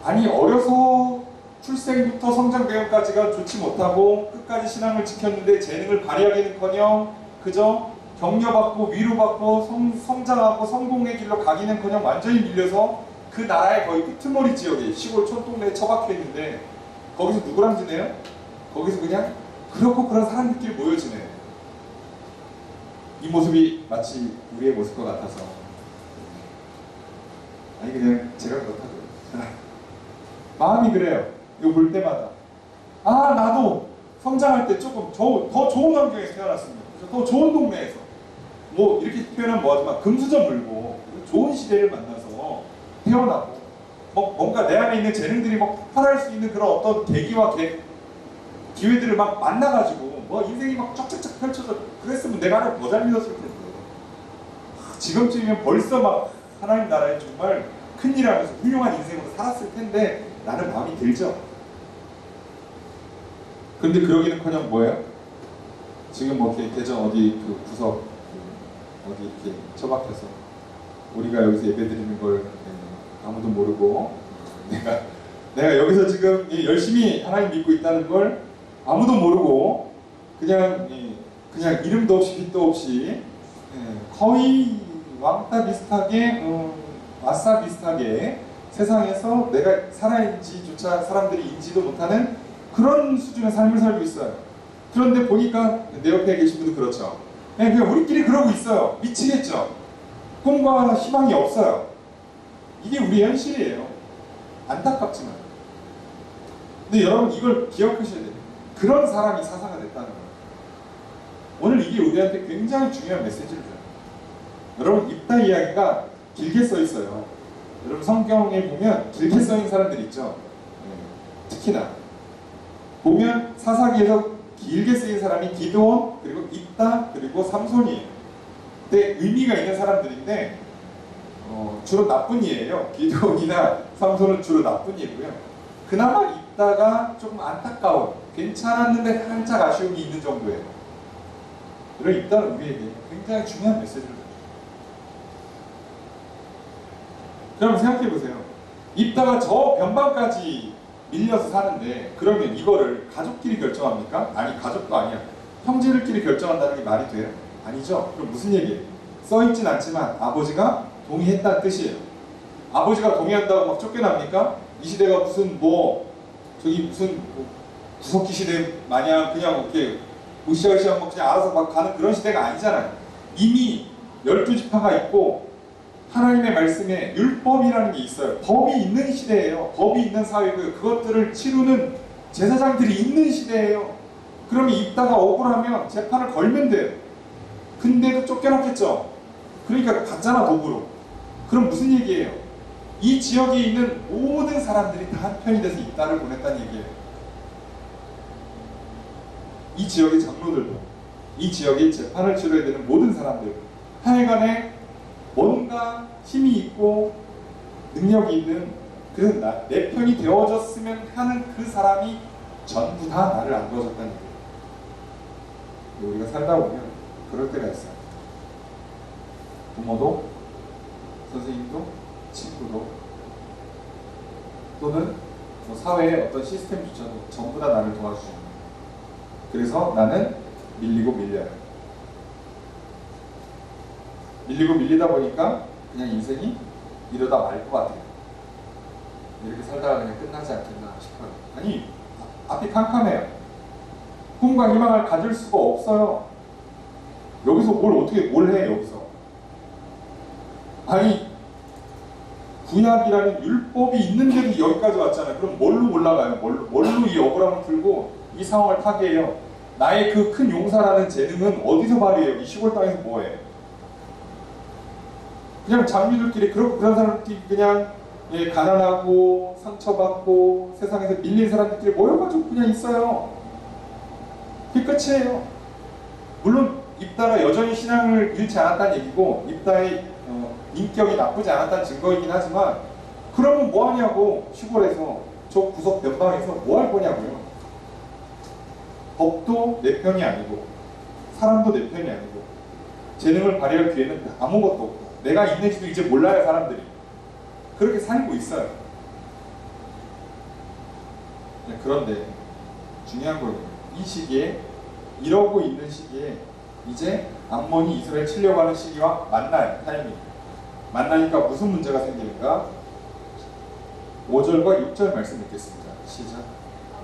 아니 어려서 출생부터 성장 배움까지가 좋지 못하고 끝까지 신앙을 지켰는데 재능을 발휘하기는커녕 그저 격려받고 위로받고 성장하고 성공의 길로 가기는커녕 완전히 밀려서 그 나라의 거의 끄트머리 지역에 시골 촌동네에 처박혀 있는데 거기서 누구랑 지내요? 거기서 그냥 그렇고 그런 사람들끼리 모여 지내요. 이 모습이 마치 우리의 모습과 같아서 아니 그냥 제가 그렇다고요. 마음이 그래요. 이거 볼 때마다 아 나도 성장할 때 조금 더 좋은 환경에서 태어났습니다. 더 좋은 동네에서 뭐 이렇게 표현하면 뭐하지만 금수저 물고 좋은 시대를 만나서 태어나고 뭔가 내 안에 있는 재능들이 막 폭발할 수 있는 그런 어떤 계기와 기회들을 막 만나가지고 뭐 인생이 막 쫙쫙쫙 펼쳐져 그랬으면 내가 하나 더 잘 믿었을 텐데 지금쯤이면 벌써 막 하나님 나라에 정말 큰일 하면서 훌륭한 인생으로 살았을 텐데 라는 마음이 들죠. 근데 그러기는커녕 뭐예요? 지금 뭐 이렇게 대전 어디 그 구석 어디 이렇게 처박혀서 우리가 여기서 예배드리는 걸 아무도 모르고 내가 여기서 지금 열심히 하나님 믿고 있다는 걸 아무도 모르고 그냥 이름도 없이 빛도 없이 거의 왕따 비슷하게 마사 비슷하게 세상에서 내가 살아있는지조차 사람들이 인지도 못하는 그런 수준의 삶을 살고 있어요. 그런데 보니까 내 옆에 계신 분도 그렇죠. 그냥 우리끼리 그러고 있어요. 미치겠죠. 꿈과 희망이 없어요. 이게 우리의 현실이에요. 안타깝지만. 근데 여러분 이걸 기억하셔야 돼요. 그런 사람이 사사가 됐다는 거예요. 오늘 이게 우리한테 굉장히 중요한 메시지를 줘요. 여러분 입다 이야기가 길게 써 있어요. 여러분 성경에 보면 길게 써 있는 사람들 있죠. 특히나 보면 사사기에서 길게 쓰인 사람이 기드온 그리고 입다 그리고 삼손이에요. 근데 의미가 있는 사람들인데 주로 나쁜 이에요. 기드온이나 삼손은 주로 나쁜 이고요. 그나마 입다가 조금 안타까운 괜찮았는데 살짝 아쉬움이 있는 정도예요. 그런 입다는 우리에게 굉장히 중요한 메시지를 줘요. 그럼 생각해보세요. 입다가 저 변방까지 밀려서 사는데 그러면 이거를 가족끼리 결정합니까? 아니 가족도 아니야. 형제들끼리 결정한다는 게 말이 돼요? 아니죠. 그럼 무슨 얘기예요? 써있진 않지만 아버지가 동의했다는 뜻이에요. 아버지가 동의한다고 막 쫓겨납니까? 이 시대가 무슨 구석기 시대 마냥 그냥 이렇게 으쌰으쌰 막 그냥 알아서 막 가는 그런 시대가 아니잖아요. 이미 12지파가 있고 하나님의 말씀에 율법이라는 게 있어요. 법이 있는 시대예요. 법이 있는 사회고요. 그것들을 치르는 제사장들이 있는 시대예요. 그러면 입다가 억울하면 재판을 걸면 돼요. 근데도 쫓겨났겠죠. 그러니까 갔잖아 도구로. 그럼 무슨 얘기예요? 이 지역에 있는 모든 사람들이 다 한편이 돼서 입다를 보냈다는 얘기예요. 이 지역의 장로들도 이 지역에 재판을 치러야 되는 모든 사람들 하여간에 뭔가 힘이 있고 능력이 있는 그래서 내 편이 되어졌으면 하는 그 사람이 전부 다 나를 안 도와줬다는 얘기예요. 우리가 살다 보면 그럴 때가 있어요. 부모도 선생님도 친구도 또는 뭐 사회의 어떤 시스템조차도 전부 다 나를 도와주죠. 그래서 나는 밀리고 밀려요. 밀리고 밀리다 보니까 그냥 인생이 이러다 말 것 같아요. 이렇게 살다가 그냥 끝나지 않겠나 싶어요. 아니 앞이 캄캄해요. 꿈과 희망을 가질 수가 없어요. 여기서 뭘 해 여기서. 아니 구약이라는 율법이 있는데도 여기까지 왔잖아요. 그럼 뭘로 올라가요? 뭘로 이 억울함을 풀고 이 상황을 타개해요? 나의 그 큰 용사라는 재능은 어디서 발휘해요? 이 시골 땅에서 뭐해? 그냥 장류들끼리 그런 사람들끼리 그냥 가난하고 상처받고 세상에서 밀린 사람들끼리 모여가지고 그냥 있어요. 그게 끝이에요. 물론 입다가 여전히 신앙을 잃지 않았다는 얘기고 입다의 인격이 나쁘지 않았다는 증거이긴 하지만 그러면 뭐하냐고 시골에서 저 구석 변방에서 뭐 할 거냐고요. 법도 내 편이 아니고 사람도 내 편이 아니고 재능을 발휘할 기회는 아무것도 없고 내가 있는지도 이제 몰라요. 사람들이 그렇게 살고 있어요. 그런데 중요한 거예요. 이 시기에 이러고 있는 시기에 이제 암몬이 이스라엘 치려고 하는 시기와 만나요. 타이밍. 만나니까 무슨 문제가 생기는가? 5절과 6절 말씀 읽겠습니다. 시작.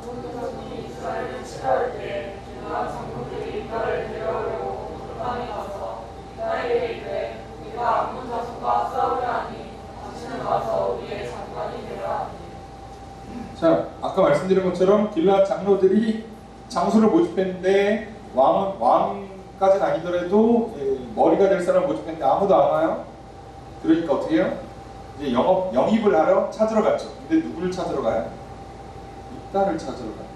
아몬이 이스라엘을 치려할 때 길르앗 장로들이 이달을 데려오려고 요르단에 가서 이달에게 이르되 우리가 암몬 자손과 싸우려 하니 당신은 가서 우리의 장관이 되라. 자, 아까 말씀드린 것처럼 길르앗 장로들이 장수를 모집했는데 왕까지는 아니더라도 머리가 될 사람을 모집했는데 아무도 안 와요. 그러니까 어떻게 해요? 이제 영입을 하러 찾으러 갔죠. 근데 누구를 찾으러 가요? 입다를 찾으러 가요.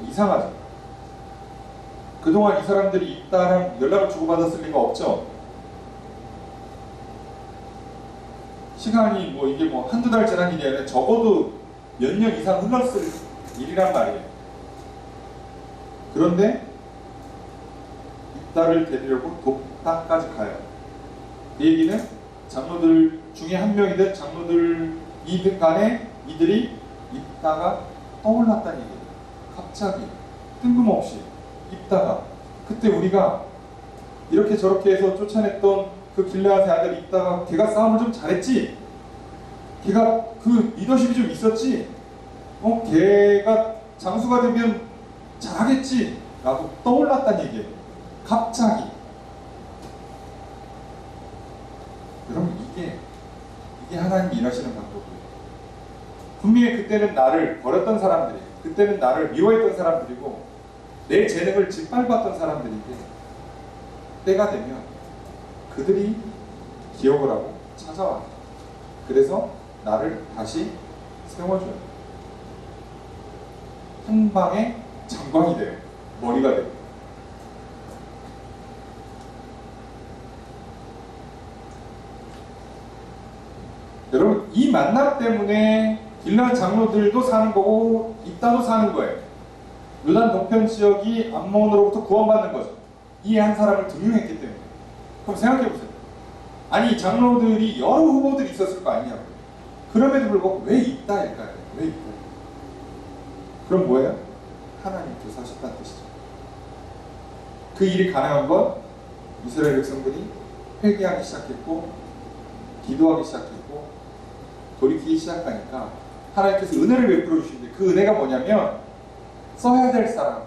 이상하죠. 그동안 이 사람들이 입다랑 연락을 주고받았을 리가 없죠. 시간이 뭐 이게 뭐 한두 달 지난 일이 아니라 적어도 몇 년 이상 흘렀을 일이란 말이에요. 그런데 입다를 데리려고 돕다까지 가요. 이 얘기는 장로들 중에 한 명이든 장로들이든 간에 이들이 입다가 떠올랐다는 얘기예요. 갑자기 뜬금없이 입다가 그때 우리가 이렇게 저렇게 해서 쫓아냈던 그 길르앗의 아들 입다가 걔가 싸움을 좀 잘했지? 걔가 그 리더십이 좀 있었지? 걔가 장수가 되면 잘하겠지? 라고 떠올랐다는 얘기예요. 갑자기. 여러분 이게 하나님이 일하시는 방법이에요. 분명히 그때는 나를 버렸던 사람들이에요. 그때는 나를 미워했던 사람들이고 내 재능을 짓밟았던 사람들인데 때가 되면 그들이 기억을 하고 찾아와요. 그래서 나를 다시 세워줘요. 한 방에 장관이 돼요. 머리가 돼요. 여러분 이 만남 때문에 길르앗 장로들도 사는 거고 입다도 사는 거예요. 요단 동편 지역이 암몬으로부터 구원받는 거죠. 이 한 사람을 등용했기 때문에. 그럼 생각해보세요. 아니 장로들이 여러 후보들이 있었을 거 아니냐고요. 그럼에도 불구하고 왜 입다일까요? 왜 입다? 그럼 뭐예요? 하나님께서 하셨다는 뜻이죠. 그 일이 가능한 건 이스라엘 백성들이 회개하기 시작했고 기도하기 시작했고 돌이키기 시작하니까 하나님께서 은혜를 베풀어 주시는데 그 은혜가 뭐냐면 써야 될 사람,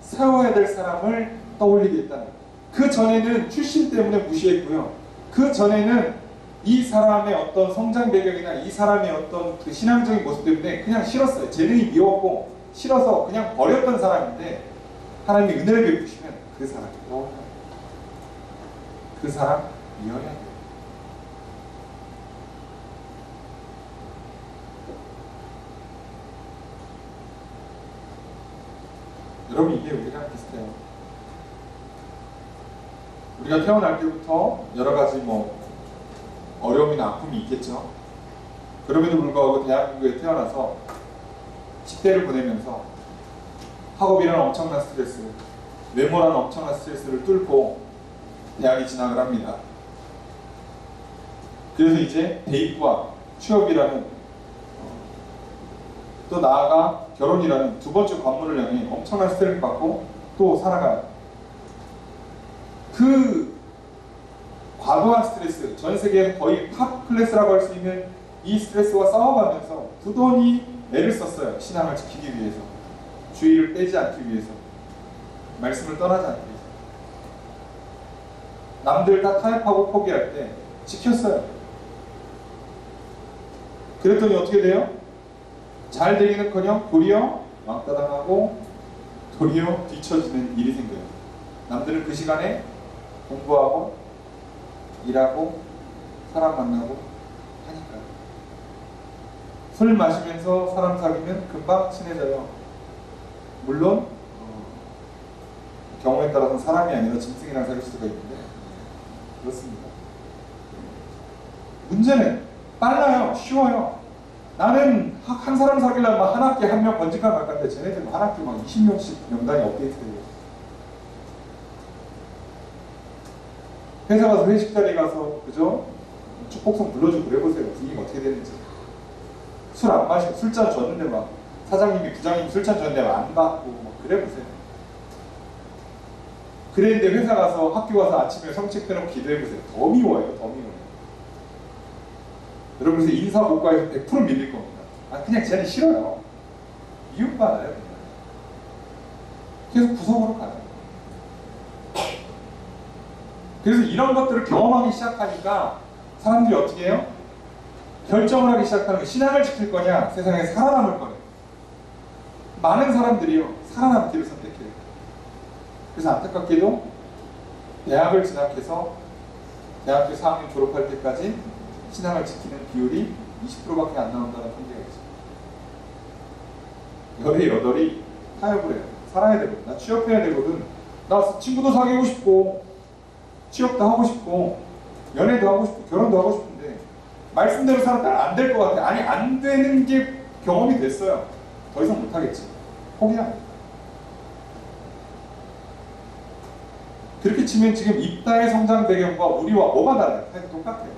세워야 될 사람을 떠올리게 했다는 거예요. 그 전에는 출신 때문에 무시했고요. 그 전에는 이 사람의 어떤 성장 배경이나 이 사람의 어떤 그 신앙적인 모습 때문에 그냥 싫었어요. 재능이 미웠고 싫어서 그냥 버렸던 사람인데 하나님이 은혜를 베푸시면 그 사람이 떠올라요. 그 사람 이어야 돼요. 여러분 이게 우리랑 비슷해요. 우리가 태어날 때부터 여러 가지 뭐 어려움이나 아픔이 있겠죠. 그럼에도 불구하고 대한민국에 태어나서 10대를 보내면서 학업이라는 엄청난 스트레스, 외모라는 엄청난 스트레스를 뚫고 대학에 진학을 합니다. 그래서 이제 대입과 취업이라는 또 나아가 결혼이라는 두 번째 관문을 향해 엄청난 스트레스를 받고 또 살아가요. 그 과도한 스트레스, 전 세계 거의 탑 클래스라고 할 수 있는 이 스트레스와 싸워가면서 부단히 애를 썼어요. 신앙을 지키기 위해서, 주의를 빼지 않기 위해서, 말씀을 떠나지 않기 위해서. 남들 다 타협하고 포기할 때 지켰어요. 그랬더니 어떻게 돼요? 잘 되기는커녕 도리어 왕따당하고 도리어 뒤처지는 일이 생겨요. 남들은 그 시간에 공부하고 일하고 사람 만나고 하니까. 술 마시면서 사람 사귀면 금방 친해져요. 물론 경우에 따라서는 사람이 아니라 짐승이랑 사귈 수가 있는데 그렇습니다. 문제는 빨라요. 쉬워요. 나는 한 사람 사귀려면 한 학기에 한 명 번직할 말건데 쟤네들은 한 학기 막 20명씩 명단이 업데이트돼요. 회사 가서 회식 자리 가서 그죠? 축복성 불러주고 그래보세요. 분위기가 어떻게 되는지. 술 안 마시고 술잔 줬는데 막 사장님이 부장님 술잔 줬는데 안 받고 뭐 그래 보세요. 그랬는데 회사 가서 학교 가서 아침에 성책 펴놓고 기도해 보세요. 더 미워요. 더 미워요. 여러분 그래서 인사 고과에서 100% 밀릴 겁니다. 아 그냥 쟤는 싫어요. 미움받아요. 그냥. 계속 구석으로 가요. 그래서 이런 것들을 경험하기 시작하니까 사람들이 어떻게 해요? 결정을 하기 시작하는 거. 신앙을 지킬 거냐 세상에 살아남을 거냐. 많은 사람들이요 살아남기를 선택해요. 그래서 안타깝게도 대학을 진학해서 대학교 4학년 졸업할 때까지 신앙을 지키는 비율이 20%밖에 안 나온다는 통계가 있어요. 열의 여덟이 타협을 해요. 살아야 되거든. 나 취업해야 되거든. 나 친구도 사귀고 싶고 취업도 하고 싶고 연애도 하고 싶고 결혼도 하고 싶은데 말씀대로 살았다면 안 될 것 같아. 아니 안 되는 게 경험이 됐어요. 더 이상 못하겠지. 포기합니다. 그렇게 치면 지금 입다의 성장 배경과 우리와 뭐가 달라요? 다 똑같아요.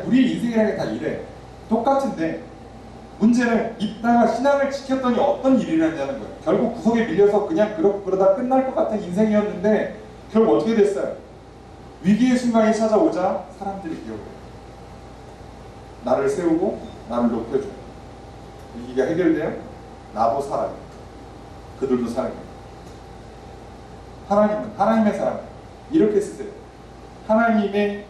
우리 인생이라는 게 다 이래. 똑같은데 문제는 입다가 신앙을 지켰더니 어떤 일이 일어났냐는 거예요. 결국 구석에 밀려서 그냥 그러다 끝날 것 같은 인생이었는데 결국 어떻게 됐어요? 위기의 순간이 찾아오자 사람들이 기억해요. 나를 세우고 나를 높여줘요. 위기가 해결돼요? 나도 살아요. 그들도 살아요. 하나님은 하나님의 사람 이렇게 쓰세요. 하나님의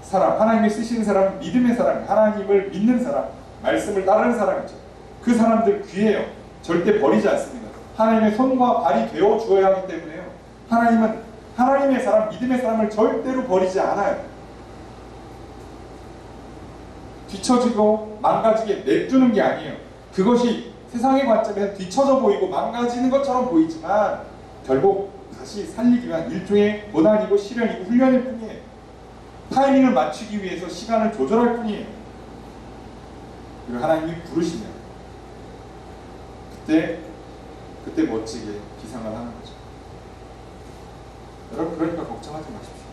사람, 하나님이 쓰시는 사람은 믿음의 사람, 하나님을 믿는 사람, 말씀을 따르는 사람이죠. 그 사람들 귀해요. 절대 버리지 않습니다. 하나님의 손과 발이 되어 주어야 하기 때문에요. 하나님은 하나님의 사람, 믿음의 사람을 절대로 버리지 않아요. 뒤처지고 망가지게 냅두는 게 아니에요. 그것이 세상의 관점에서 뒤처져 보이고 망가지는 것처럼 보이지만 결국 다시 살리기 위한 일종의 고난이고 시련이고 훈련일 뿐이에요. 타이밍을 맞추기 위해서 시간을 조절할 뿐이에요. 그리고 하나님이 부르시면 그때 멋지게 기상을 하는 거죠. 여러분 그러니까 걱정하지 마십시오.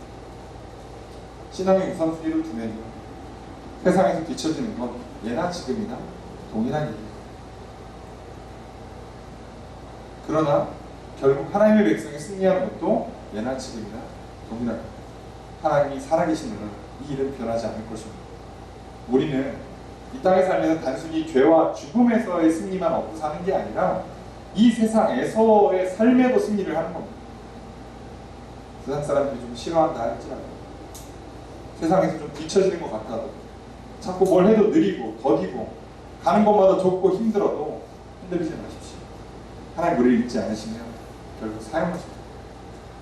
신앙의 우선순위를 두면요 세상에서 뒤처지는 건 예나 지금이나 동일한 일이에요. 그러나 결국 하나님의 백성이 승리하는 것도 예나 지금이나 동일한 것. 하나님이 살아계시는 이 일은 변하지 않을 것입니다. 우리는 이 땅에 살면서 단순히 죄와 죽음에서의 승리만 얻고 사는 게 아니라 이 세상에서의 삶에도 승리를 하는 겁니다. 세상 사람들이 좀 싫어한다 할지라도 세상에서 좀 뒤처지는 것 같아도 자꾸 뭘 해도 느리고 더디고 가는 곳마다 좁고 힘들어도 흔들리지 마십시오. 하나님 우리를 잊지 않으시면 결국 사용하십니다.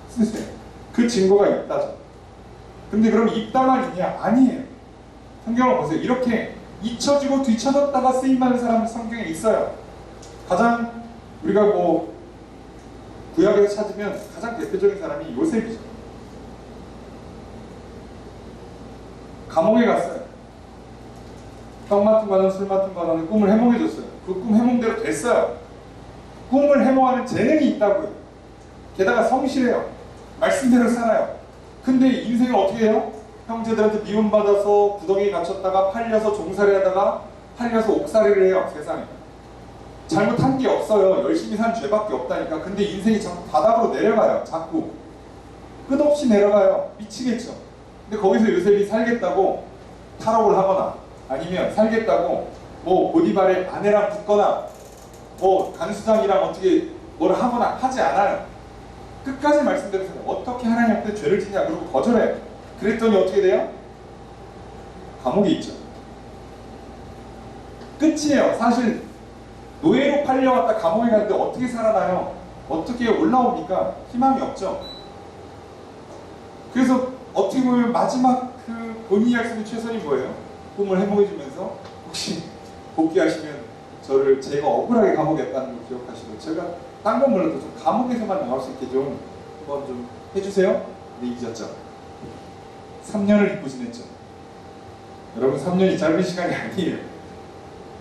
쓰세요. 그 증거가 있다죠. 근데 그럼 있다만 있냐? 아니에요. 성경을 보세요. 이렇게 잊혀지고 뒤쳐졌다가 쓰임받는 사람이 성경에 있어요. 가장 우리가 구약에서 찾으면 가장 대표적인 사람이 요셉이죠. 감옥에 갔어요. 떡 맡은 거는 술 맡은 거는 꿈을 해몽해줬어요. 그 꿈 해몽대로 됐어요. 꿈을 해몽하는 재능이 있다고요. 게다가 성실해요. 말씀대로 살아요. 근데 인생을 어떻게 해요? 형제들한테 미움받아서 구덩이에 갇혔다가 팔려서 종살이 하다가 팔려서 옥살이를 해요. 세상에 잘못한 게 없어요. 열심히 산 죄밖에 없다니까. 근데 인생이 자꾸 바닥으로 내려가요. 자꾸 끝없이 내려가요. 미치겠죠. 근데 거기서 요셉이 살겠다고 탈옥을 하거나 아니면 살겠다고 보디발의 아내랑 붙거나 간수장이랑 어떻게 뭘 하거나 하지 않아요. 끝까지 말씀대로 살아요. 어떻게 하나님 앞에 죄를 짓냐 그러고 거절해요. 그랬더니 어떻게 돼요? 감옥에 있죠. 끝이에요. 사실 노예로 팔려왔다 감옥에 갔는데 어떻게 살아나요? 어떻게 올라옵니까? 희망이 없죠. 그래서 어떻게 보면 마지막 본인이 할 수 있는 최선이 뭐예요? 꿈을 해몽해주면서 혹시 복귀하시면 제가 억울하게 감옥에 갔다는 걸 기억하시고 제가 딴 건 몰라도 좀 감옥에서만 나올 수 있게 좀 한번 좀 해주세요. 근데 잊었죠. 3년을 잊고 지냈죠. 여러분 3년이 짧은 시간이 아니에요.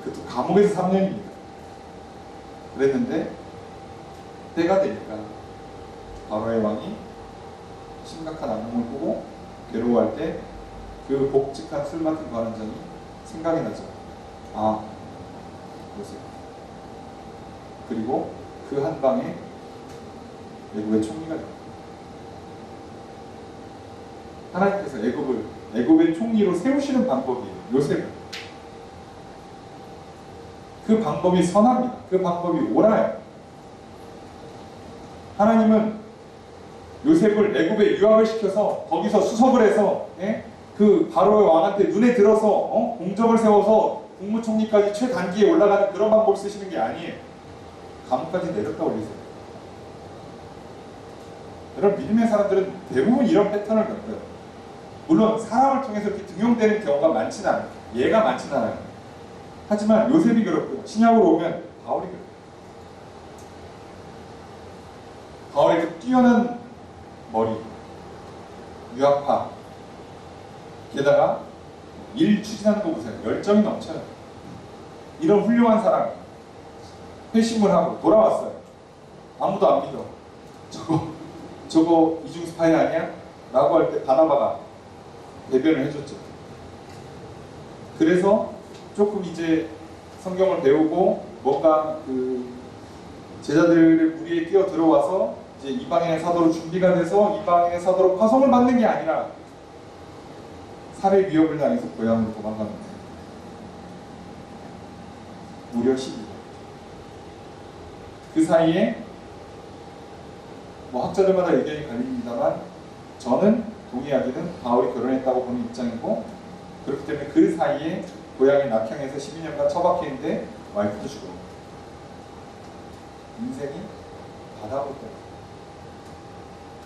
그것도 감옥에서 3년입니다. 그랬는데 때가 되니까 바로의 왕이 심각한 악몽을 꾸고 괴로워할 때 그 복직한 술 맡은 관원장이 생각이 나죠. 요셉. 그리고 그 한 방에 애굽의 총리가 됩니다. 하나님께서 애굽의 총리로 세우시는 방법이에요. 요셉을. 그 방법이 선합니다. 그 방법이 옳아요. 하나님은 요셉을 애굽에 유학을 시켜서 거기서 수석을 해서 그 바로의 왕한테 눈에 들어서 공적을 세워서 국무총리까지 최단기에 올라가는 그런 방법을 쓰시는 게 아니에요. 감옥까지 내렸다 올리세요. 여러분, 믿음의 사람들은 대부분 이런 패턴을 겪어요. 물론 사람을 통해서 이렇게 등용되는 경우가 많지는 않아요. 예가 많지는 않아요. 하지만 요셉이 그렇고요. 신약으로 오면 바울이 그래요. 바울의 그 뛰어난 머리, 유학파, 게다가 일 추진하는 거 보세요. 열정이 넘쳐요. 이런 훌륭한 사람 회심을 하고 돌아왔어요. 아무도 안 믿어. 저거 이중 스파이 아니야? 라고 할 때 바나바가 대변을 해줬죠. 그래서 조금 이제 성경을 배우고 뭔가 그 제자들의 무리에 끼어 들어와서 이제 이방인의 사도로 준비가 돼서 이방인의 사도로 파송을 받는 게 아니라 살해 위협을 당해서 고향으로 도망가는 거예요. 무려 12년. 그 사이에 뭐 학자들마다 의견이 갈립니다만 저는 동의하기는 바울이 결혼했다고 보는 입장이고, 그렇기 때문에 그 사이에 고향의 낙향에서 12년간 처박혀 있는데 와이프도 죽어요. 인생이 바다보다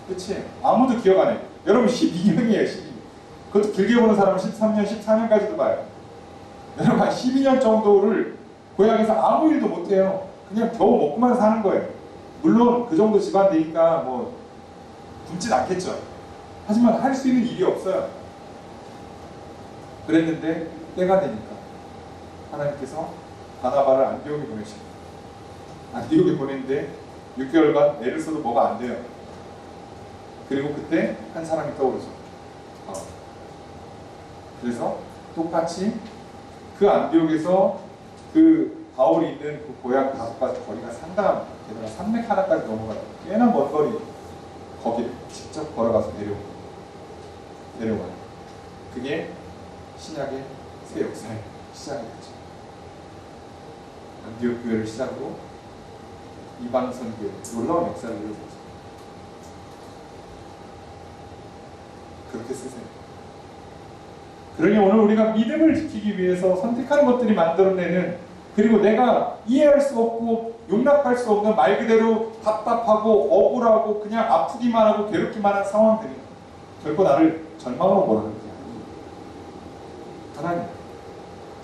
끝이에요. 아무도 기억 안 해요. 여러분 12년이에요. 12년. 그것도 길게 보는 사람은 13년, 14년까지도 봐요. 여러분 한 12년 정도를 고향에서 아무 일도 못해요. 그냥 겨우 먹고만 사는 거예요. 물론 그 정도 집안 되니까 뭐 굶진 않겠죠. 하지만 할 수 있는 일이 없어요. 그랬는데 때가 되니까 하나님께서 바나바를 안디옥에 보내시고, 안디옥에 보냈는데 6개월간 애를 써도 뭐가 안 돼요. 그리고 그때 한 사람이 떠오르죠. 그래서 똑같이 그 안디옥에서 그 바울이 있는 그 고향 다섯가지 거리가 상당합니다. 게다가 산맥 하나까지 넘어가요. 꽤나 먼 거리, 거기를 직접 걸어가서 내려와요. 그게 신약의 새 역사의 시작이 됐죠. 안디옥 교회를 시작으로 이방 선교의 놀라운 역사를 이루어졌죠. 그렇게 쓰세요. 그러니 오늘 우리가 믿음을 지키기 위해서 선택하는 것들이 만들어내는, 그리고 내가 이해할 수 없고 용납할 수 없는, 말 그대로 답답하고 억울하고 그냥 아프기만 하고 괴롭기만 한 상황들이 결코 나를 절망으로 몰아가는 게 아니에요. 하나님,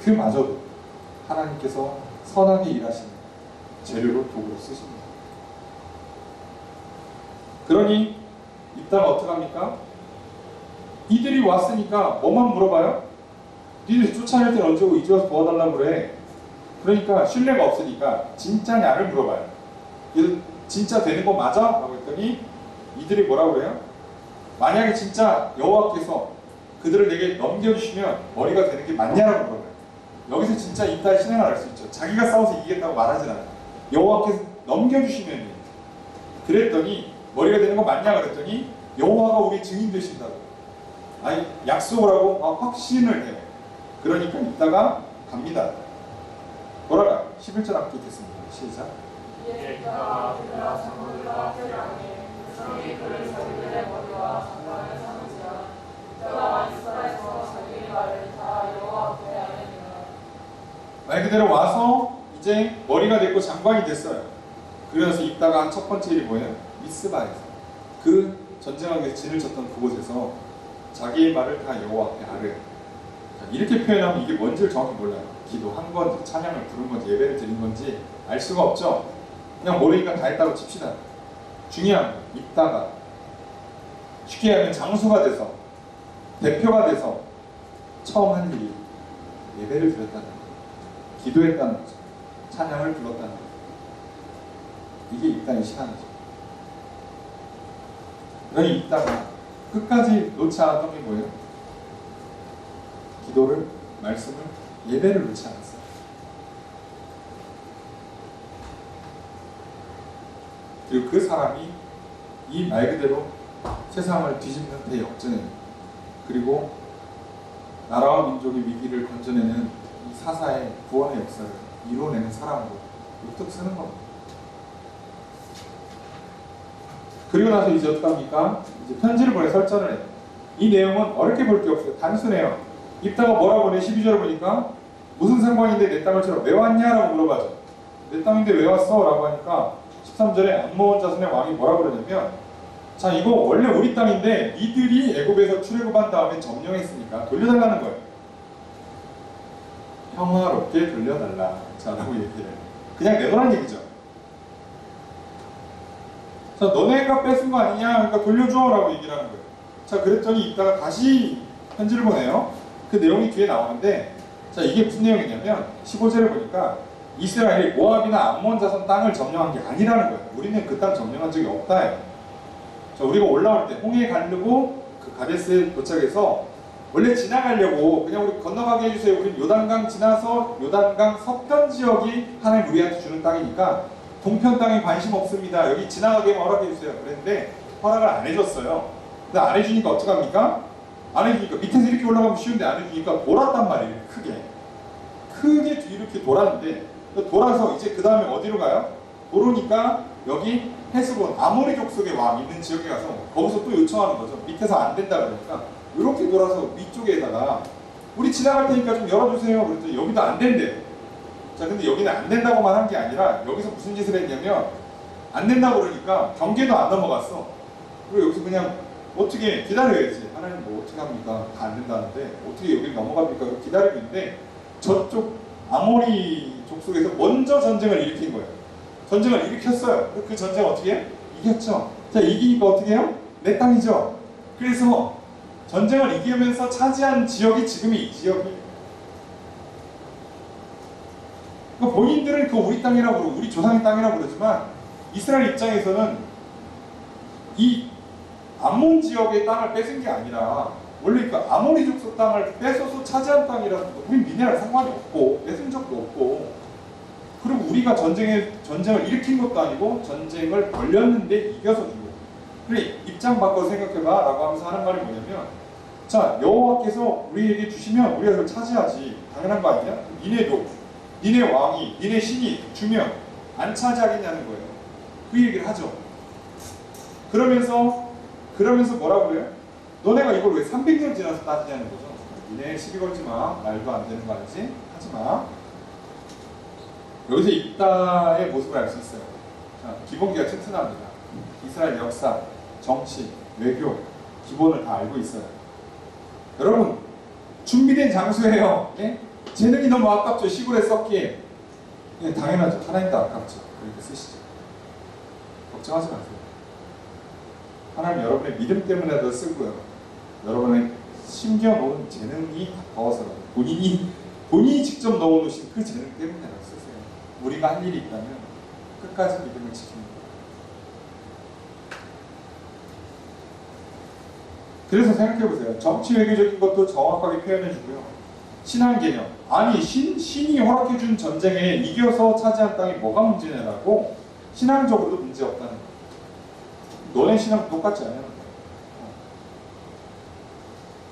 그마저도 하나님께서 선하게 일하시는 재료로 도구로 쓰십니다. 그러니 이따가 어떡합니까? 이들이 왔으니까 뭐만 물어봐요? 니들 쫓아낼 때는 언제고 이제 와서 도와달라고 그래. 그러니까 신뢰가 없으니까 진짜냐를 물어봐요. 이거 진짜 되는 거 맞아? 라고 했더니 이들이 뭐라고 그래요? 만약에 진짜 여호와께서 그들을 내게 넘겨주시면 머리가 되는 게 맞냐라고 물어봐요. 여기서 진짜 이따의 신앙을 알 수 있죠. 자기가 싸워서 이기겠다고 말하진 않아요. 여호와께서 넘겨주시면. 그랬더니 머리가 되는 거 맞냐 그랬더니 여호와가 우리 증인 되신다고. 아니 약속을 하고 확신을 해요. 그러니까 이따가 갑니다. 돌아가 11절 함께 읽겠습니다. 시작. 이에다가 그들과 장로들과 세량이 백성이 그를 자기들의 머리와 장관을 삼으시라. 그가 이스라엘에서 자기의 말을 다 여호와 앞에 아뢰니라. 말 그대로 와서 이제 머리가 됐고 장관이 됐어요. 그래서 있다가 한 첫 번째 일이 뭐예요? 미스바에서 그 전쟁하기 위해서 진을 쳤던 그곳에서 자기의 말을 다 여호와 앞에 아뢰요. 이렇게 표현하면 이게 뭔지를 정확히 몰라요. 기도한 건지 찬양을 부른 건지 예배를 드린 건지 알 수가 없죠. 그냥 모르니까 다 했다고 칩시다. 중요한 건 있다가 쉽게 하면 장수가 돼서 대표가 돼서 처음 한 일이 예배를 드렸다는 거예요. 기도했다는 거죠. 찬양을 불렀다는 거예요. 이게 입당의 신앙이죠. 그러니 있다가 끝까지 놓지 않았던 게 뭐예요? 기도를, 말씀을, 예배를 놓지 않았어요. 그리고 그 사람이 이 말 그대로 세상을 뒤집는 대역전에 그리고 나라와 민족의 위기를 건져내는 이 사사의 구원의 역사를 이뤄내는 사람으로 우뚝 서는 겁니다. 그리고 나서 이제 어떡합니까? 이제 편지를 보내 설전을 해요. 이 내용은 어렵게 볼 게 없어요. 단순해요. 입다가 뭐라고 보내? 12절을 보니까 무슨 상관인데 내 땅을 치러 왜 왔냐라고 물어봐죠. 내 땅인데 왜 왔어? 라고 하니까 13절에 암몬 자손의 왕이 뭐라고 그러냐면 자 이거 원래 우리 땅인데 니들이 애굽에서 출애굽한 다음에 점령했으니까 돌려달라는 거예요. 평화롭게 돌려달라. 자 라고 얘기해요. 그냥 내놓으라는 얘기죠. 자 너네가 뺏은 거 아니냐? 그러니까 돌려줘 라고 얘기를 하는 거예요. 자 그랬더니 이따가 다시 편지를 보내요. 그 내용이 뒤에 나오는데 자 이게 무슨 내용이냐면 15절을 보니까 이스라엘이 모압이나 암몬 자손 땅을 점령한 게 아니라는 거예요. 우리는 그 땅 점령한 적이 없다예요. 자 우리가 올라올 때 홍해 가르고 그 가데스에 도착해서 원래 지나가려고 그냥 우리 건너가게 해주세요. 우린 요단강 지나서 요단강 서편 지역이 하나님 우리한테 주는 땅이니까 동편 땅에 관심 없습니다. 여기 지나가게 허락해 주세요. 그랬는데 허락을 안 해줬어요. 근데 안 해주니까 어떡합니까? 안 해주니까 밑에서 이렇게 올라가면 쉬운데 안 해주니까 돌았단 말이에요. 크게 이렇게 돌았는데 돌아서 이제 그 다음에 어디로 가요? 도로니까 여기 헤스본 아모리 족속의 왕 있는 지역에 가서 거기서 또 요청하는 거죠. 밑에서 안 된다 그러니까 이렇게 돌아서 위쪽에다가 우리 지나갈 테니까 좀 열어주세요. 그랬더니 여기도 안 된대요. 자 근데 여기는 안 된다고만 한 게 아니라 여기서 무슨 짓을 했냐면 안 된다고 그러니까 경계도 안 넘어갔어. 그리고 여기서 그냥 어떻게 기다려야지. 하나님 뭐 어떻게 합니까? 다 안 된다는데 어떻게 여기 넘어갑니까? 기다리고 있는데 저쪽 아모리 족속에서 먼저 전쟁을 일으킨 거예요. 전쟁을 일으켰어요. 그 전쟁 어떻게 해요? 이겼죠. 자 이기니까 어떻게 해요? 내 땅이죠. 그래서 전쟁을 이기면서 차지한 지역이 지금이 이 지역이에요. 그러니까 본인들은 그 우리 땅이라고 그러고 우리 조상의 땅이라고 그러지만 이스라엘 입장에서는 이 암몬 지역의 땅을 뺏은 게 아니라 원래 그 아모리 족속 땅을 뺏어서 차지한 땅이라서 우린 미네랄 상관이 없고 뺏은 적도 없고 그리고 우리가 전쟁을 일으킨 것도 아니고 전쟁을 벌렸는데 이겨서 주고 그래 입장 바꿔 생각해봐 라고 하면서 하는 말이 뭐냐면 자 여호와께서 우리에게 주시면 우리가 그걸 차지하지 당연한 거 아니냐? 니네도 니네 왕이 니네 신이 주면 안 차지하겠냐는 거예요. 그 얘기를 하죠. 그러면서 뭐라고 그래요? 너네가 이걸 왜 300년 지나서 따지냐는 거죠. 니네 시비 걸지 마. 말도 안 되는 거 알지? 하지 마. 여기서 입다의 모습을 알 수 있어요. 자, 기본기가 튼튼합니다. 이스라엘 역사, 정치, 외교, 기본을 다 알고 있어요. 여러분, 준비된 장소예요. 예? 재능이 너무 아깝죠. 시골에 썼기에. 예, 당연하죠. 하나님도 아깝죠. 그렇게 쓰시죠. 걱정하지 마세요. 하나님 여러분의 믿음 때문에도 쓰고요. 여러분의 심겨놓은 재능이 아까워서라도 본인이 직접 넣어놓으신 그 재능 때문에라도 쓰세요. 우리가 할 일이 있다면 끝까지 믿음을 지킵니다. 그래서 생각해보세요. 정치 외교적인 것도 정확하게 표현해주고요. 신앙 개념. 아니 신이 허락해준 전쟁에 이겨서 차지한 땅이 뭐가 문제냐라고 신앙적으로도 문제없다는 거예요. 너네 신앙 똑같지 않아요?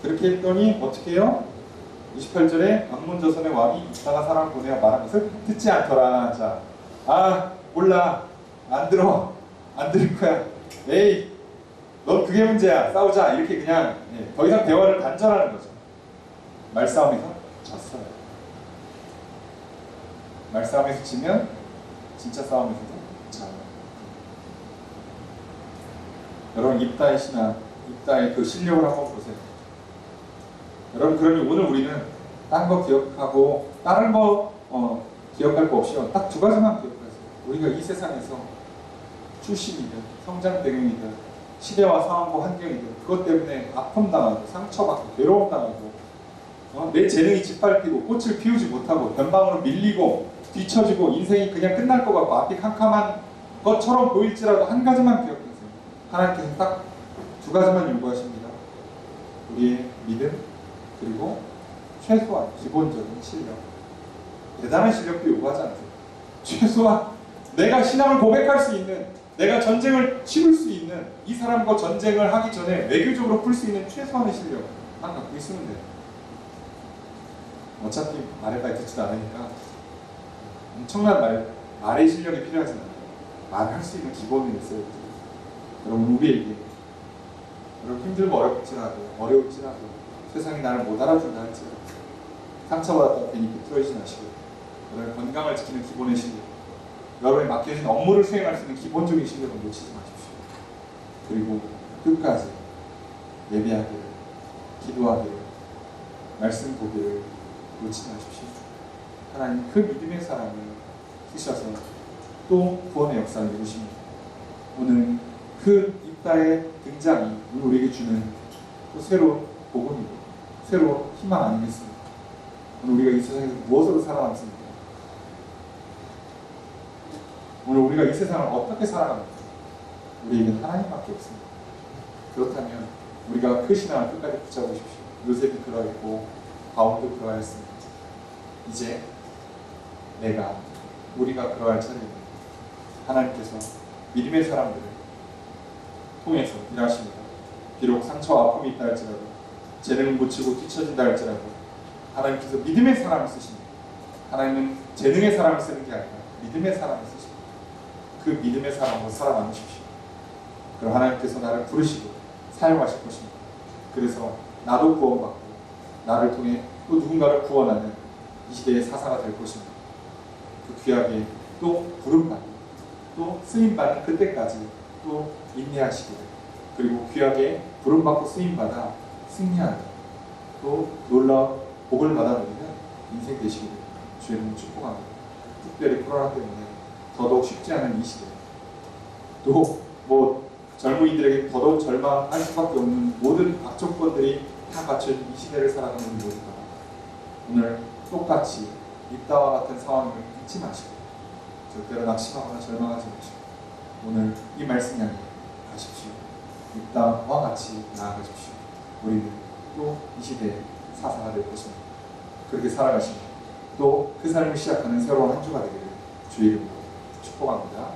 그렇게 했더니 어떻게 해요? 28절에 암몬 자손의 왕이 이따가 사람 보내어 말한 것을 듣지 않더라. 자, 몰라. 안 들을 거야. 에이, 넌 그게 문제야. 싸우자. 이렇게 그냥 더 이상 대화를 단절하는 거죠. 말싸움에서 졌어요. 말싸움에서 지면 진짜 싸움에서도 져요. 여러분 입다의 신앙, 입다의 그 실력을 한번 보세요. 여러분 그러니 오늘 우리는 딴 거 기억하고 다른 거 기억할 거 없이 딱 두 가지만 기억하세요. 우리가 이 세상에서 출신이든 성장 배경이든 시대와 상황과 환경이든 그것 때문에 아픔 당하고 상처받고 괴로움 당하고 내 재능이 짓밟히고 꽃을 피우지 못하고 변방으로 밀리고 뒤처지고 인생이 그냥 끝날 것 같고 앞이 캄캄한 것처럼 보일지라도 한 가지만 기억하세요. 하나님께서 딱 두 가지만 요구하십니다. 우리의 믿음 그리고 최소한 기본적인 실력. 대단한 실력도 요구하지 않으세요. 최소한 내가 신앙을 고백할 수 있는 내가 전쟁을 치를 수 있는, 이 사람과 전쟁을 하기 전에 외교적으로 풀 수 있는 최소한의 실력만 갖고 있으면 돼요. 어차피 말해봐야 듣지도 않으니까 엄청난 말의 실력이 필요하진 않아요. 말할 수 있는 기본이 있어야 돼요. 여러분, 우리에게 여러분 힘들고 어려울지라도 세상이 나를 못 알아준다 할지라도 상처받았다 괜히 비틀어지지 마시고, 여러분의 건강을 지키는 기본의 실력, 여러분이 맡겨진 업무를 수행할 수 있는 기본적인 실력을 놓치지 마십시오. 그리고 끝까지 예배하기를, 기도하기를, 말씀 보기를 놓치지 마십시오. 하나님 그 믿음의 사람을 쓰셔서 또 구원의 역사를 이루십니다. 오늘 그 입다의 등장이 우리에게 주는 또 새로운 복음이고 새로운 희망 아니겠습니까? 오늘 우리가 이 세상에서 무엇으로 살아남습니까? 오늘 우리가 이 세상을 어떻게 살아갑니까? 우리에게는 하나님밖에 없습니다. 그렇다면 우리가 그 신앙을 끝까지 붙잡으십시오. 요셉이 그러했고 바울도 그러했습니다. 이제 우리가 그러할 차례입니다. 하나님께서 믿음의 사람들을 통해서 일하십니다. 비록 상처와 아픔이 있다 할지라도, 재능을 못 치고 뒤처진다 할지라도 하나님께서 믿음의 사람을 쓰십니다. 하나님은 재능의 사람을 쓰는 게 아니라 믿음의 사람을 쓰십니다. 그 믿음의 사람으로 살아남으십시오. 그럼 하나님께서 나를 부르시고 사용하실 것입니다. 그래서 나도 구원받고 나를 통해 또 누군가를 구원하는 이 시대의 사사가 될 것입니다. 그 귀하게 또 부름받고 또 쓰임받는 그때까지 또 인내하시기를, 그리고 귀하게 부름받고 쓰임받아 승리하는 또 놀라운 복을 받아들이는 인생 되시기를 주의 이름으로 축복합니다. 특별히 코로나 때문에 더더욱 쉽지 않은 이 시대, 또 젊은이들에게 더더욱 절망할 수밖에 없는 모든 악조건들이 다 갖춘 이 시대를 살아가는 우리 모두가 오늘 똑같이 입다와 같은 상황을 잊지 마시고 절대로 낙심하거나 절망하지 마시고 오늘 이 말씀 향해 가십시오. 입다와 같이 나아가십시오. 우리는 또 이 시대의 사사가 될 것입니다. 그렇게 살아가시면 또 그 삶을 시작하는 새로운 한 주가 되기를 주의 이름으로 축복합니다.